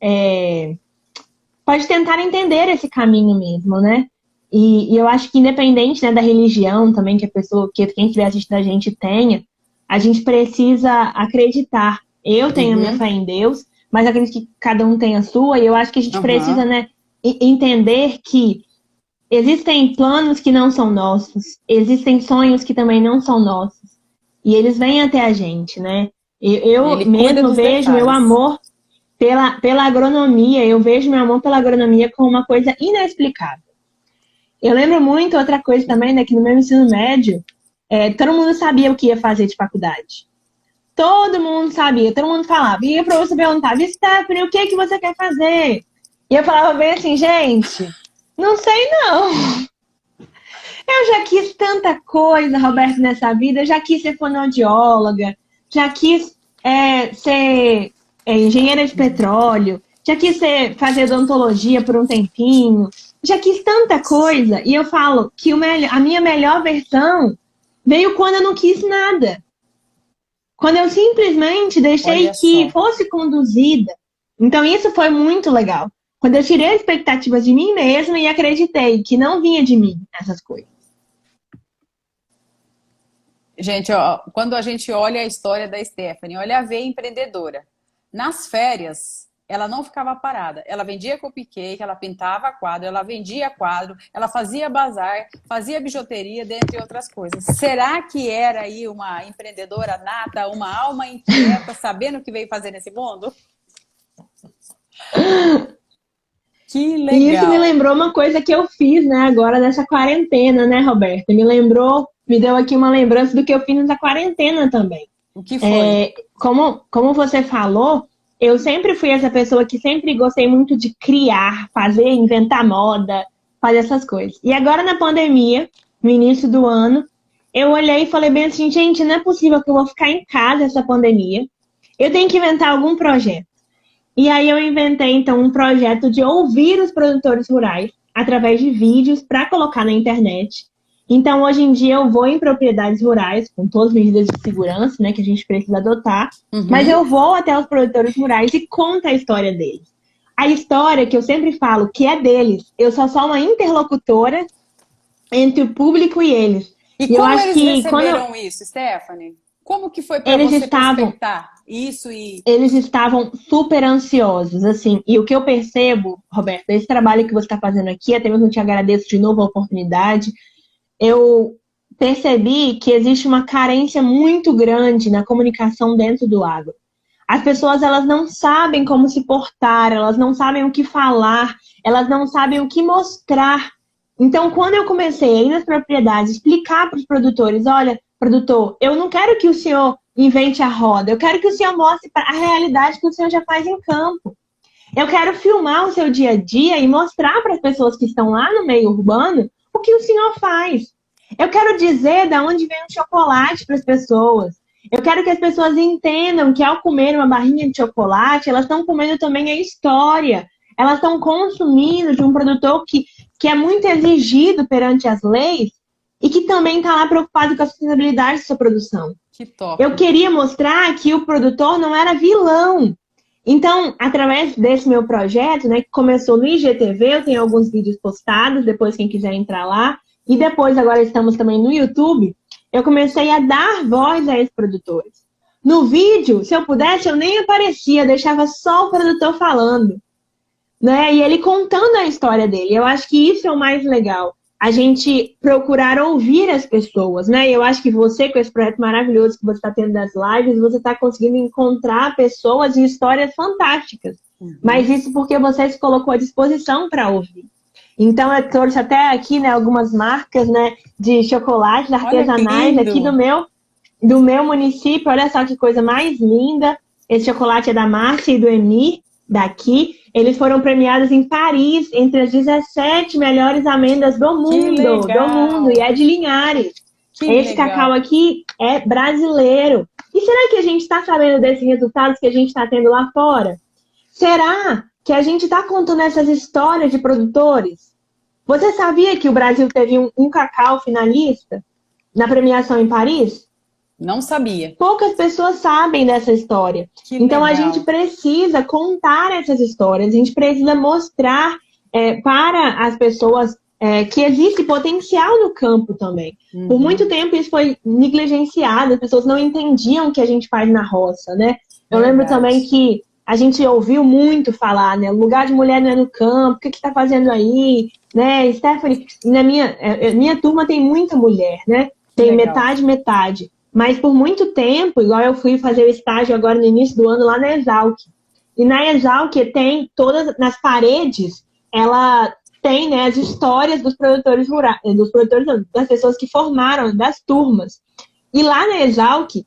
entender esse caminho mesmo, né? E eu acho que independente, né, da religião também que quem estiver assistindo a gente tenha, a gente precisa acreditar. Eu tenho a minha fé em Deus, mas acredito que cada um tem a sua, e eu acho que a gente precisa, né, entender que existem planos que não são nossos, existem sonhos que também não são nossos, e eles vêm até a gente, né? Eu mesmo vejo meu amor pela agronomia, eu vejo meu amor pela agronomia como uma coisa inexplicável. Eu lembro muito outra coisa também, né, que no meu ensino médio, todo mundo sabia o que ia fazer de faculdade. Todo mundo sabia, todo mundo falava. E a professora perguntava, Stephanie, o que é que você quer fazer? E eu falava bem assim, gente, não sei não. Eu já quis tanta coisa, Roberto, nessa vida. Eu já quis ser fonoaudióloga, já quis ser engenheira de petróleo, já quis fazer odontologia por um tempinho, já quis tanta coisa. E eu falo que a minha melhor versão veio quando eu não quis nada. Quando eu simplesmente deixei que fosse conduzida. Então isso foi muito legal. Quando eu tirei as expectativas de mim mesma e acreditei que não vinha de mim essas coisas. Gente, quando a gente olha a história da Stephanie, olha a veia empreendedora. Nas férias, ela não ficava parada. Ela vendia cupcake, ela pintava quadro, ela vendia quadro, ela fazia bazar, fazia bijuteria, dentre outras coisas. Será que era aí uma empreendedora nata, uma alma inquieta, sabendo o que veio fazer nesse mundo? Que legal! E isso me lembrou uma coisa que eu fiz, né, agora nessa quarentena, né, Roberta? Me deu aqui uma lembrança do que eu fiz nessa quarentena também. O que foi? Como você falou, eu sempre fui essa pessoa que sempre gostei muito de criar, fazer, inventar moda, fazer essas coisas. E agora na pandemia, no início do ano, eu olhei e falei bem assim, gente, não é possível que eu vou ficar em casa essa pandemia. Eu tenho que inventar algum projeto. E aí eu inventei, então, um projeto de ouvir os produtores rurais através de vídeos para colocar na internet. Então, hoje em dia, eu vou em propriedades rurais, com todas as medidas de segurança, né, que a gente precisa adotar, mas eu vou até os produtores rurais e conto a história deles. A história que eu sempre falo, que é deles, eu só sou uma interlocutora entre o público e eles. E como eu acho eles receberam isso, Stephanie? Como que foi para você prospectar isso? Eles estavam super ansiosos, assim. E o que eu percebo, Roberto, esse trabalho que você está fazendo aqui, até mesmo eu te agradeço de novo a oportunidade, eu percebi que existe uma carência muito grande na comunicação dentro do agro. As pessoas, elas não sabem como se portar, elas não sabem o que falar, elas não sabem o que mostrar. Então, quando eu comecei a ir nas propriedades, explicar para os produtores, olha, produtor, eu não quero que o senhor invente a roda. Eu quero que o senhor mostre a realidade que o senhor já faz em campo. Eu quero filmar o seu dia a dia e mostrar para as pessoas que estão lá no meio urbano o que o senhor faz. Eu quero dizer de onde vem o chocolate para as pessoas. Eu quero que as pessoas entendam que ao comer uma barrinha de chocolate, elas estão comendo também a história. Elas estão consumindo de um produtor que é muito exigido perante as leis e que também está lá preocupado com a sustentabilidade da sua produção. Que top. Eu queria mostrar que o produtor não era vilão. Então, através desse meu projeto, né, que começou no IGTV, eu tenho alguns vídeos postados, depois quem quiser entrar lá, e depois agora estamos também no YouTube, eu comecei a dar voz a esses produtores. No vídeo, se eu pudesse, eu nem aparecia, deixava só o produtor falando, né, e ele contando a história dele. Eu acho que isso é o mais legal, a gente procurar ouvir as pessoas, né? Eu acho que você, com esse projeto maravilhoso que você está tendo das lives, você está conseguindo encontrar pessoas e histórias fantásticas. Mas isso porque você se colocou à disposição para ouvir. Então, eu trouxe até aqui, né, algumas marcas, né, de chocolates artesanais aqui do meu município. Olha só que coisa mais linda. Esse chocolate é da Márcia e do Emir, daqui. Eles foram premiados em Paris entre as 17 melhores amêndoas do mundo, e é de Linhares. Esse cacau aqui é brasileiro. E será que a gente está sabendo desses resultados que a gente está tendo lá fora? Será que a gente está contando essas histórias de produtores? Você sabia que o Brasil teve um cacau finalista na premiação em Paris? Não sabia. Poucas pessoas sabem dessa história. Então, a gente precisa contar essas histórias. A gente precisa mostrar para as pessoas que existe potencial no campo também. Por muito tempo, isso foi negligenciado. As pessoas não entendiam o que a gente faz na roça, né? Eu lembro também que a gente ouviu muito falar, né? O lugar de mulher não é no campo. O que está fazendo aí? Né? Stephanie, na minha turma tem muita mulher, né? Tem metade. Mas por muito tempo, igual eu fui fazer o estágio agora no início do ano lá na Exalc. E na Exalc tem todas, nas paredes, ela tem, né, as histórias dos produtores rurais, das pessoas que formaram, das turmas. E lá na Exalc,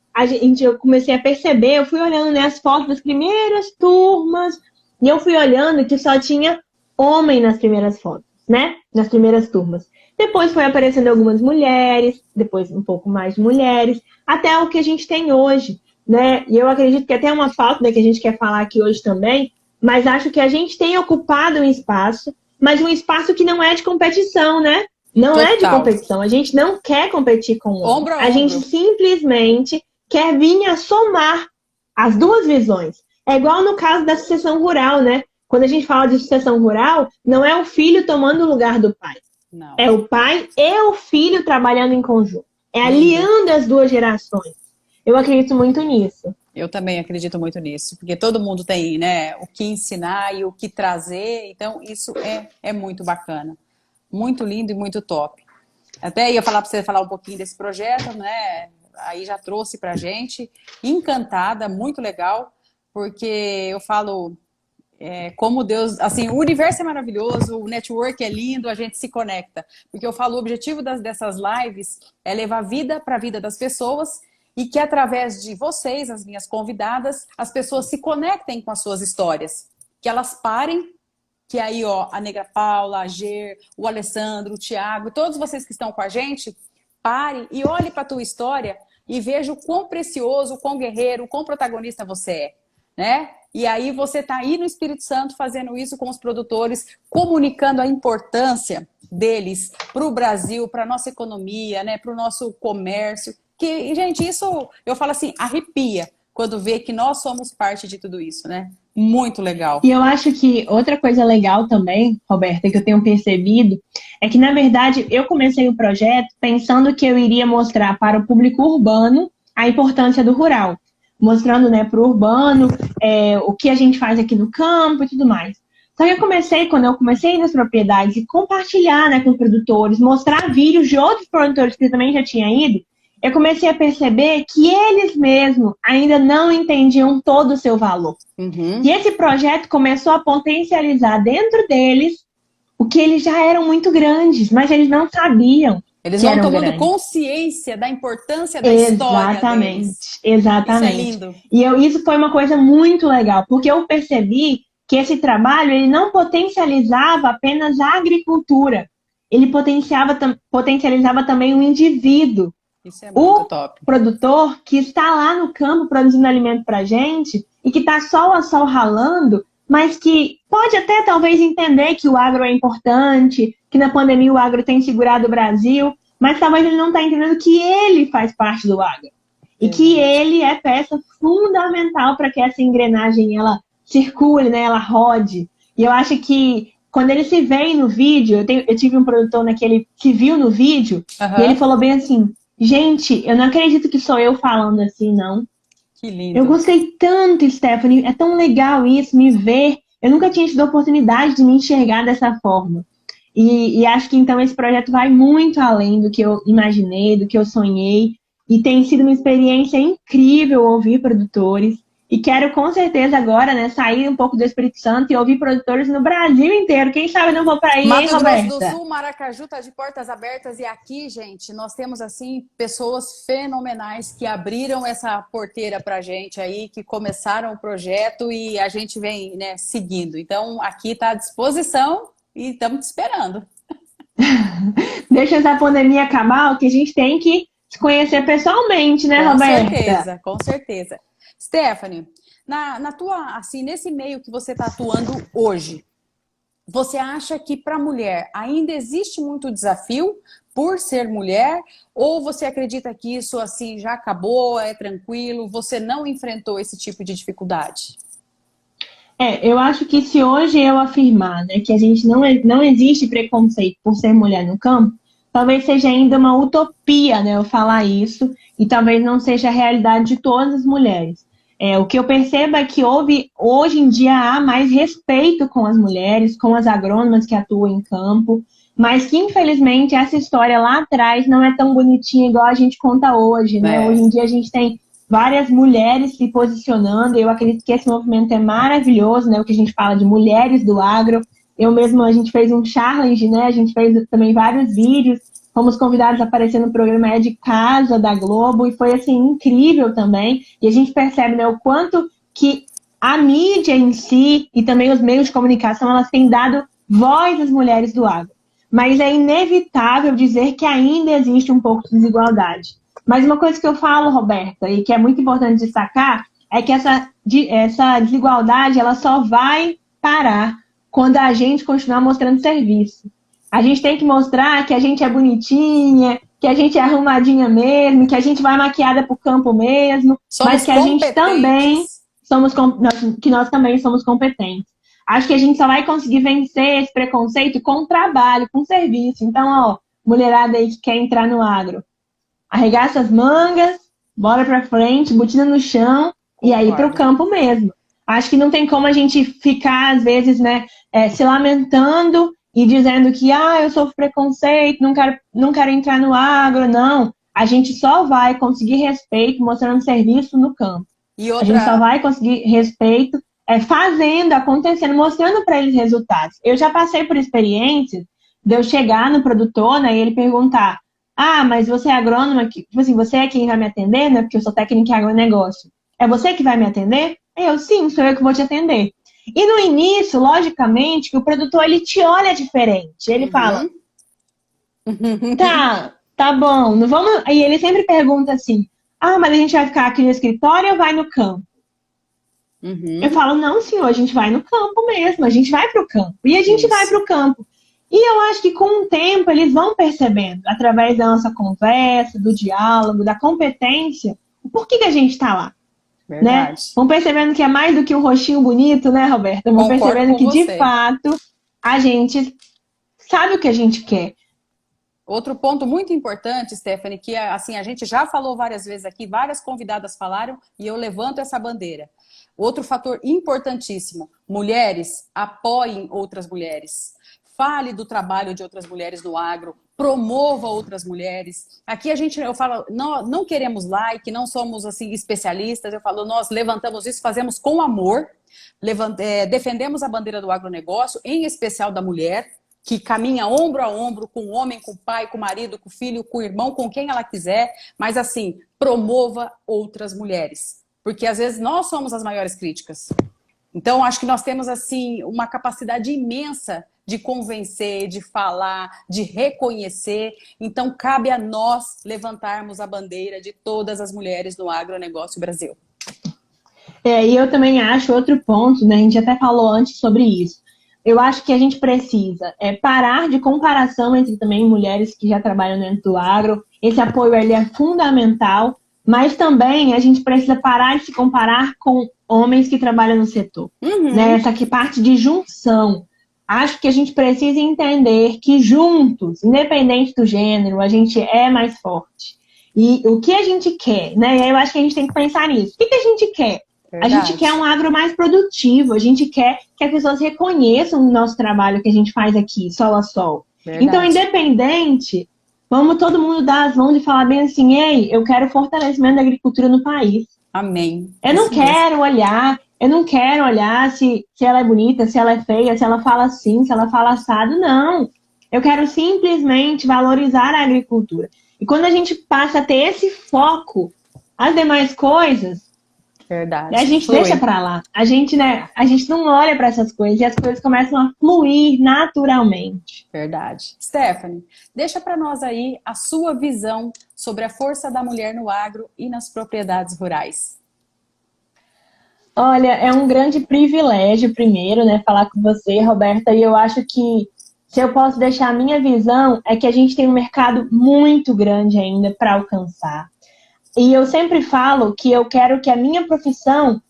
eu comecei a perceber, eu fui olhando, né, as fotos das primeiras turmas, e eu fui olhando que só tinha homem nas primeiras fotos, né? Nas primeiras turmas. Depois foi aparecendo algumas mulheres, depois um pouco mais de mulheres, até o que a gente tem hoje, né? E eu acredito que até uma falta, né, que a gente quer falar aqui hoje também, mas acho que a gente tem ocupado um espaço, mas um espaço que não é de competição, né? Não é de competição. A gente não quer competir com o outro. A gente simplesmente quer vir a somar as duas visões. É igual no caso da sucessão rural, né? Quando a gente fala de sucessão rural, não é o filho tomando o lugar do pai. Não. É o pai e o filho trabalhando em conjunto. É aliando as duas gerações. Eu acredito muito nisso. Eu também acredito muito nisso. Porque todo mundo tem, né, o que ensinar e o que trazer. Então, isso é muito bacana. Muito lindo e muito top. Até ia falar para você falar um pouquinho desse projeto, né? Aí já trouxe pra gente. Encantada, muito legal. Porque eu falo... como Deus, assim, o universo é maravilhoso, o network é lindo, a gente se conecta. Porque eu falo, o objetivo dessas lives é levar vida para a vida das pessoas e que através de vocês, as minhas convidadas, as pessoas se conectem com as suas histórias. Que elas parem, que aí, ó, a Negra Paula, a Ger, o Alessandro, o Thiago, todos vocês que estão com a gente, pare e olhe para a tua história e veja o quão precioso, o quão guerreiro, o quão protagonista você é, né? E aí você está aí no Espírito Santo fazendo isso com os produtores, comunicando a importância deles para o Brasil, para a nossa economia, né, para o nosso comércio. Que, gente, isso, eu falo assim, arrepia quando vê que nós somos parte de tudo isso, né? Muito legal. E eu acho que outra coisa legal também, Roberta, que eu tenho percebido, é que, na verdade, eu comecei o projeto pensando que eu iria mostrar para o público urbano a importância do rural. Mostrando, né, para o urbano, o que a gente faz aqui no campo e tudo mais. Só que quando eu comecei nas propriedades e compartilhar, né, com os produtores, mostrar vídeos de outros produtores que eu também já tinha ido, eu comecei a perceber que eles mesmos ainda não entendiam todo o seu valor. E esse projeto começou a potencializar dentro deles o que eles já eram muito grandes, mas eles não sabiam. Eles que vão eram tomando grandes. consciência da importância da história deles. Exatamente. Isso é lindo. E isso foi uma coisa muito legal, porque eu percebi que esse trabalho ele não potencializava apenas a agricultura, ele potencializava também o indivíduo. Isso é muito O top. produtor que está lá no campo produzindo alimento para a gente e que está sol a sol ralando, mas que pode até talvez entender que o agro é importante, que na pandemia o agro tem segurado o Brasil, mas talvez ele não está entendendo que ele faz parte do agro. E que ele é peça fundamental para que essa engrenagem ela circule, né, ela rode. E eu acho que quando ele se vê no vídeo, eu tive um produtor naquele que viu no vídeo, e ele falou bem assim, gente, eu não acredito que sou eu falando assim, não. Que lindo. Eu gostei tanto, Stephanie, é tão legal isso, me ver. Eu nunca tinha tido a oportunidade de me enxergar dessa forma. E acho que então esse projeto vai muito além do que eu imaginei, do que eu sonhei. E tem sido uma experiência incrível ouvir produtores. E quero com certeza agora, né, sair um pouco do Espírito Santo e ouvir produtores no Brasil inteiro. Quem sabe eu não vou para aí, hein, Mato Roberta? Grosso do Sul, Maracaju tá de portas abertas e aqui, gente, nós temos assim pessoas fenomenais que abriram essa porteira pra gente aí, que começaram o projeto e a gente vem, né, seguindo. Então, aqui tá à disposição e estamos te esperando. Deixa essa pandemia acabar, o que a gente tem que se conhecer pessoalmente, né, Com Roberta? certeza, com certeza. Stephanie, na tua, assim, nesse meio que você está atuando hoje, você acha que para a mulher ainda existe muito desafio por ser mulher? Ou você acredita que isso assim já acabou, é tranquilo, você não enfrentou esse tipo de dificuldade? Eu acho que se hoje eu afirmar, né, que a gente não existe preconceito por ser mulher no campo, talvez seja ainda uma utopia, né, eu falar isso, e talvez não seja a realidade de todas as mulheres. O que eu percebo é que hoje em dia há mais respeito com as mulheres, com as agrônomas que atuam em campo, mas que infelizmente essa história lá atrás não é tão bonitinha igual a gente conta hoje, né? Hoje em dia a gente tem várias mulheres se posicionando, e eu acredito que esse movimento é maravilhoso, né? O que a gente fala de mulheres do agro. Eu mesma, a gente fez um challenge, né? A gente fez também vários vídeos, fomos convidados a aparecer no programa É de Casa da Globo, e foi, assim, incrível também. E a gente percebe, né, o quanto que a mídia em si e também os meios de comunicação, elas têm dado voz às mulheres do agro. Mas é inevitável dizer que ainda existe um pouco de desigualdade. Mas uma coisa que eu falo, Roberta, e que é muito importante destacar, é que essa desigualdade ela só vai parar quando a gente continuar mostrando serviço. A gente tem que mostrar que a gente é bonitinha, que a gente é arrumadinha mesmo, que a gente vai maquiada pro campo mesmo, mas que a gente também nós também somos competentes. Acho que a gente só vai conseguir vencer esse preconceito com trabalho, com serviço. Então, ó, mulherada aí que quer entrar no agro, arregaça as mangas, bora pra frente, botina no chão e aí pro campo mesmo. Acho que não tem como a gente ficar, às vezes, né, se lamentando e dizendo que, eu sofro preconceito, não quero entrar no agro. Não, a gente só vai conseguir respeito mostrando serviço no campo. A gente só vai conseguir respeito fazendo, acontecendo, mostrando para eles resultados. Eu já passei por experiências de eu chegar no produtor, né, e ele perguntar: mas você é agrônoma, tipo assim, você é quem vai me atender, né? Porque eu sou técnica em agronegócio. É você que vai me atender? Sim, sou eu que vou te atender. E no início, logicamente, que o produtor, ele te olha diferente. Ele fala, tá bom, não vamos... E ele sempre pergunta assim, mas a gente vai ficar aqui no escritório ou vai no campo? Eu falo, não, senhor, a gente vai no campo mesmo, a gente vai pro campo. E a gente vai pro campo. E eu acho que com o tempo eles vão percebendo, através da nossa conversa, do diálogo, da competência, o porquê que a gente está lá. Né? Vão percebendo que é mais do que um rostinho bonito, né, Roberta? Vão percebendo que, de fato, a gente sabe o que a gente quer. Outro ponto muito importante, Stephanie, que assim, a gente já falou várias vezes aqui, várias convidadas falaram, e eu levanto essa bandeira. Outro fator importantíssimo, mulheres, apoiem outras mulheres. Fale do trabalho de outras mulheres no agro, promova outras mulheres. Aqui eu falo, não queremos like, não somos assim especialistas, eu falo, nós levantamos isso, fazemos com amor, defendemos a bandeira do agronegócio, em especial da mulher, que caminha ombro a ombro com o homem, com o pai, com o marido, com o filho, com o irmão, com quem ela quiser, mas assim, promova outras mulheres. Porque às vezes nós somos as maiores críticas. Então, acho que nós temos assim uma capacidade imensa de convencer, de falar, de reconhecer. Então, cabe a nós levantarmos a bandeira de todas as mulheres no agronegócio Brasil. E eu também acho outro ponto, né? A gente até falou antes sobre isso. Eu acho que a gente precisa parar de comparação entre também mulheres que já trabalham dentro do agro. Esse apoio ele é fundamental, mas também a gente precisa parar de se comparar com homens que trabalham no setor. Né? Essa aqui parte de junção. Acho que a gente precisa entender que juntos, independente do gênero, a gente é mais forte. E o que a gente quer, né? E aí eu acho que a gente tem que pensar nisso. O que a gente quer? Verdade. A gente quer um agro mais produtivo, a gente quer que as pessoas reconheçam o nosso trabalho que a gente faz aqui, sol a sol. Verdade. Então, independente, vamos todo mundo dar as mãos e falar bem assim, ei, eu quero fortalecimento da agricultura no país. Amém. Eu não quero olhar se ela é bonita, se ela é feia, se ela fala assim, se ela fala assado, não. Eu quero simplesmente valorizar a agricultura. E quando a gente passa a ter esse foco, as demais coisas, verdade, a gente deixa pra lá. A gente não olha para essas coisas e as coisas começam a fluir naturalmente. Verdade. Stephanie, deixa para nós aí a sua visão sobre a força da mulher no agro e nas propriedades rurais. Olha, é um grande privilégio, primeiro, né, falar com você, Roberta, e eu acho que se eu posso deixar a minha visão, é que a gente tem um mercado muito grande ainda para alcançar. E eu sempre falo que eu quero que a minha profissão,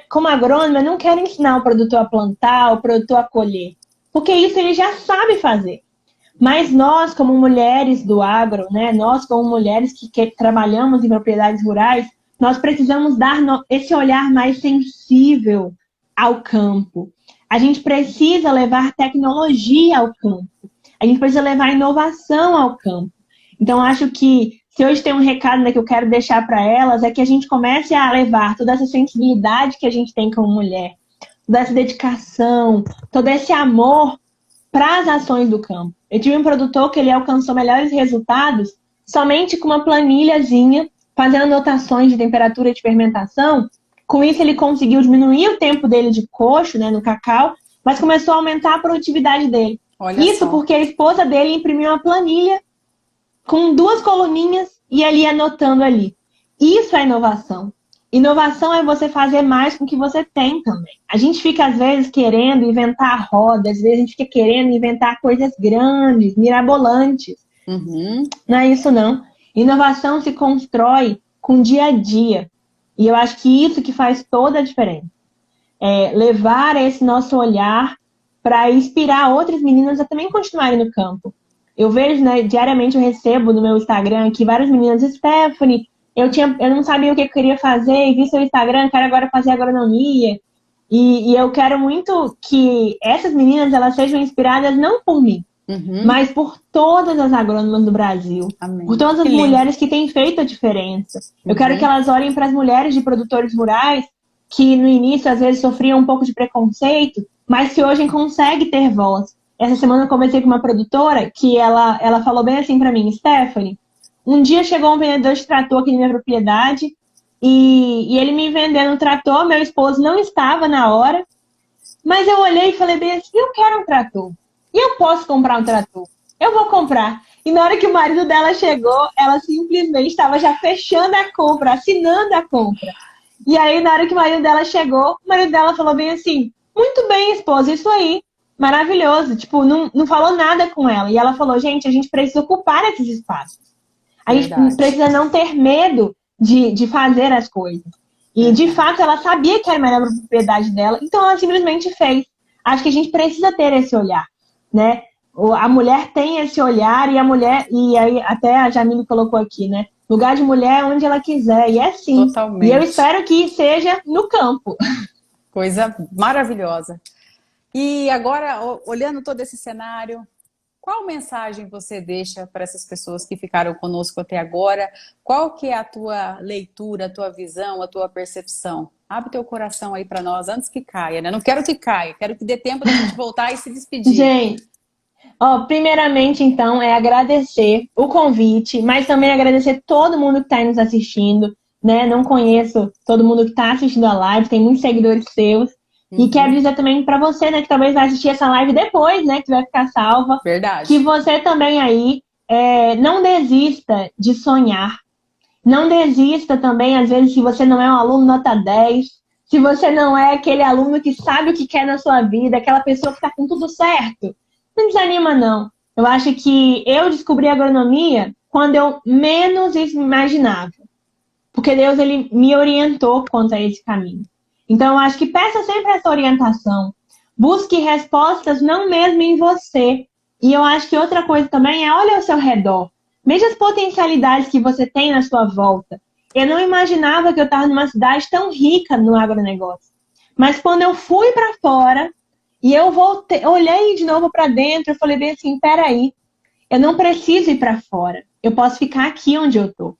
como agrônoma, eu não quero ensinar o produtor a plantar, o produtor a colher, porque isso ele já sabe fazer. Mas nós, como mulheres do agro, né, nós como mulheres que trabalhamos em propriedades rurais, nós precisamos dar esse olhar mais sensível ao campo. A gente precisa levar tecnologia ao campo. A gente precisa levar inovação ao campo. Então, acho que se hoje tem um recado, né, que eu quero deixar para elas, é que a gente comece a levar toda essa sensibilidade que a gente tem como mulher, toda essa dedicação, todo esse amor para as ações do campo. Eu tive um produtor que ele alcançou melhores resultados somente com uma planilhazinha, fazendo anotações de temperatura e de fermentação. Com isso, ele conseguiu diminuir o tempo dele de coxo, né, no cacau, mas começou a aumentar a produtividade dele. Olha isso só. Porque a esposa dele imprimiu uma planilha com 2 coluninhas e ali anotando ali. Isso é inovação. Inovação é você fazer mais com o que você tem também. A gente fica, às vezes, querendo inventar a roda, às vezes a gente fica querendo inventar coisas grandes, mirabolantes. Não é isso, não. Inovação se constrói com o dia a dia. E eu acho que isso que faz toda a diferença. Levar esse nosso olhar para inspirar outras meninas a também continuarem no campo. Eu vejo, né, diariamente eu recebo no meu Instagram aqui várias meninas, Stephanie, eu não sabia o que eu queria fazer, e vi seu Instagram, quero agora fazer agronomia. E eu quero muito que essas meninas elas sejam inspiradas não por mim, mas por todas as agrônomas do Brasil. Amém. Por todas as mulheres que têm feito a diferença. Eu quero que elas olhem para as mulheres de produtores rurais que no início às vezes sofriam um pouco de preconceito, mas que hoje conseguem ter voz. Essa semana eu conversei com uma produtora que ela falou bem assim para mim, Stephanie, um dia chegou um vendedor de trator aqui na minha propriedade e ele me vendendo um trator, meu esposo não estava na hora, mas eu olhei e falei bem assim, eu quero um trator. E eu posso comprar um trator. Eu vou comprar. E na hora que o marido dela chegou, ela simplesmente estava já fechando a compra, assinando a compra. E aí, na hora que o marido dela chegou, o marido dela falou bem assim, muito bem, esposa, isso aí. Maravilhoso. Tipo, não falou nada com ela. E ela falou, gente, a gente precisa ocupar esses espaços. A gente precisa não ter medo de fazer as coisas. E, de fato, ela sabia que era melhor para a propriedade dela, então ela simplesmente fez. Acho que a gente precisa ter esse olhar, né? A mulher tem esse olhar e aí até a Jamile colocou aqui, né? Lugar de mulher é onde ela quiser, e é assim. Totalmente. E eu espero que seja no campo. Coisa maravilhosa. E agora, olhando todo esse cenário, qual mensagem você deixa para essas pessoas que ficaram conosco até agora? Qual que é a tua leitura, a tua visão, a tua percepção? Abre teu coração aí para nós antes que caia, né? Não quero que caia, quero que dê tempo da gente voltar e se despedir. Gente, Ó, primeiramente, então, é agradecer o convite, mas também agradecer todo mundo que está aí nos assistindo, né? Não conheço todo mundo que está assistindo a live, tem muitos seguidores seus. E quero Uhum, dizer também para você, né, que talvez vai assistir essa live depois, né, que vai ficar salva, que verdade. você também aí não desista de sonhar. Não desista também, às vezes, se você não é um aluno nota 10, se você não é aquele aluno que sabe o que quer na sua vida, aquela pessoa que está com tudo certo. Não desanima, não. Eu acho que eu descobri a agronomia quando eu menos imaginava. Porque Deus, ele me orientou quanto a esse caminho. Então, eu acho que peça sempre essa orientação. Busque respostas não mesmo em você. E eu acho que outra coisa também é olha ao seu redor. Veja as potencialidades que você tem na sua volta. Eu não imaginava que eu estava numa cidade tão rica no agronegócio. Mas quando eu fui para fora e eu voltei, olhei de novo para dentro, eu falei bem assim, peraí, eu não preciso ir para fora. Eu posso ficar aqui onde eu estou.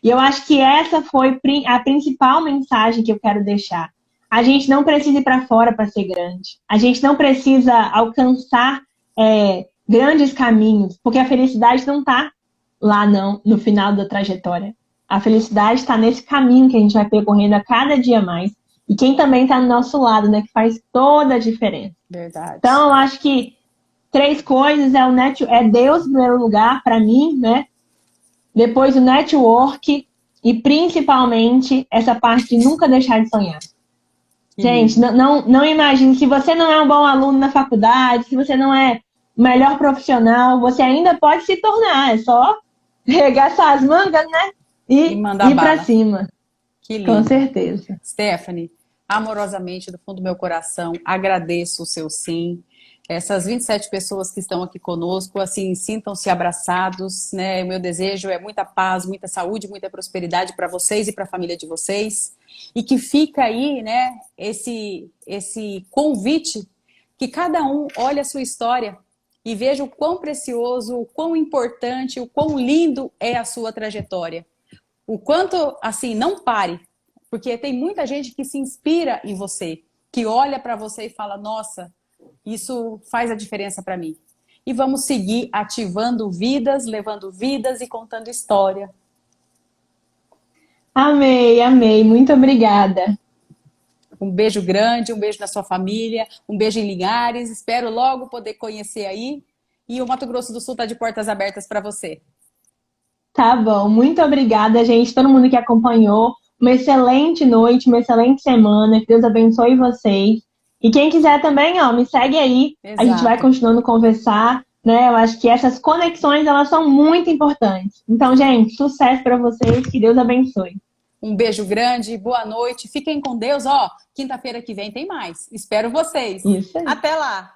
E eu acho que essa foi a principal mensagem que eu quero deixar. A gente não precisa ir para fora para ser grande. A gente não precisa alcançar grandes caminhos, porque a felicidade não está lá, não, no final da trajetória. A felicidade está nesse caminho que a gente vai percorrendo a cada dia mais. E quem também está no nosso lado, né, que faz toda a diferença. Verdade. Então, eu acho que três coisas é Deus em primeiro lugar para mim, né? Depois o network e principalmente essa parte de nunca deixar de sonhar. Que Gente, lindo. não imagine, se você não é um bom aluno na faculdade, se você não é o melhor profissional, você ainda pode se tornar. É só regaçar as mangas, né? E E mandar ir para bala. cima, Que com lindo. certeza. Stephanie, amorosamente, do fundo do meu coração, agradeço o seu sim. Essas 27 pessoas que estão aqui conosco, assim, sintam-se abraçados, né? O meu desejo é muita paz, muita saúde, muita prosperidade para vocês e para a família de vocês. E que fica aí, né, esse convite que cada um olhe a sua história e veja o quão precioso, o quão importante, o quão lindo é a sua trajetória. O quanto, assim, não pare, porque tem muita gente que se inspira em você, que olha para você e fala: nossa, isso faz a diferença para mim. E vamos seguir ativando vidas, levando vidas e contando história. Amei, amei. Muito obrigada. Um beijo grande, um beijo na sua família, um beijo em Linhares. Espero logo poder conhecer aí. E o Mato Grosso do Sul está de portas abertas para você. Tá bom, muito obrigada, gente, todo mundo que acompanhou. Uma excelente noite, uma excelente semana. Que Deus abençoe vocês. E quem quiser também, ó, me segue aí. A gente vai Exato. continuando a conversar, né? Eu acho que essas conexões, elas são muito importantes. Então, gente, sucesso para vocês. Que Deus abençoe. Um beijo grande, boa noite. Fiquem com Deus. Ó, quinta-feira que vem tem mais. Espero vocês. Isso aí. Até lá.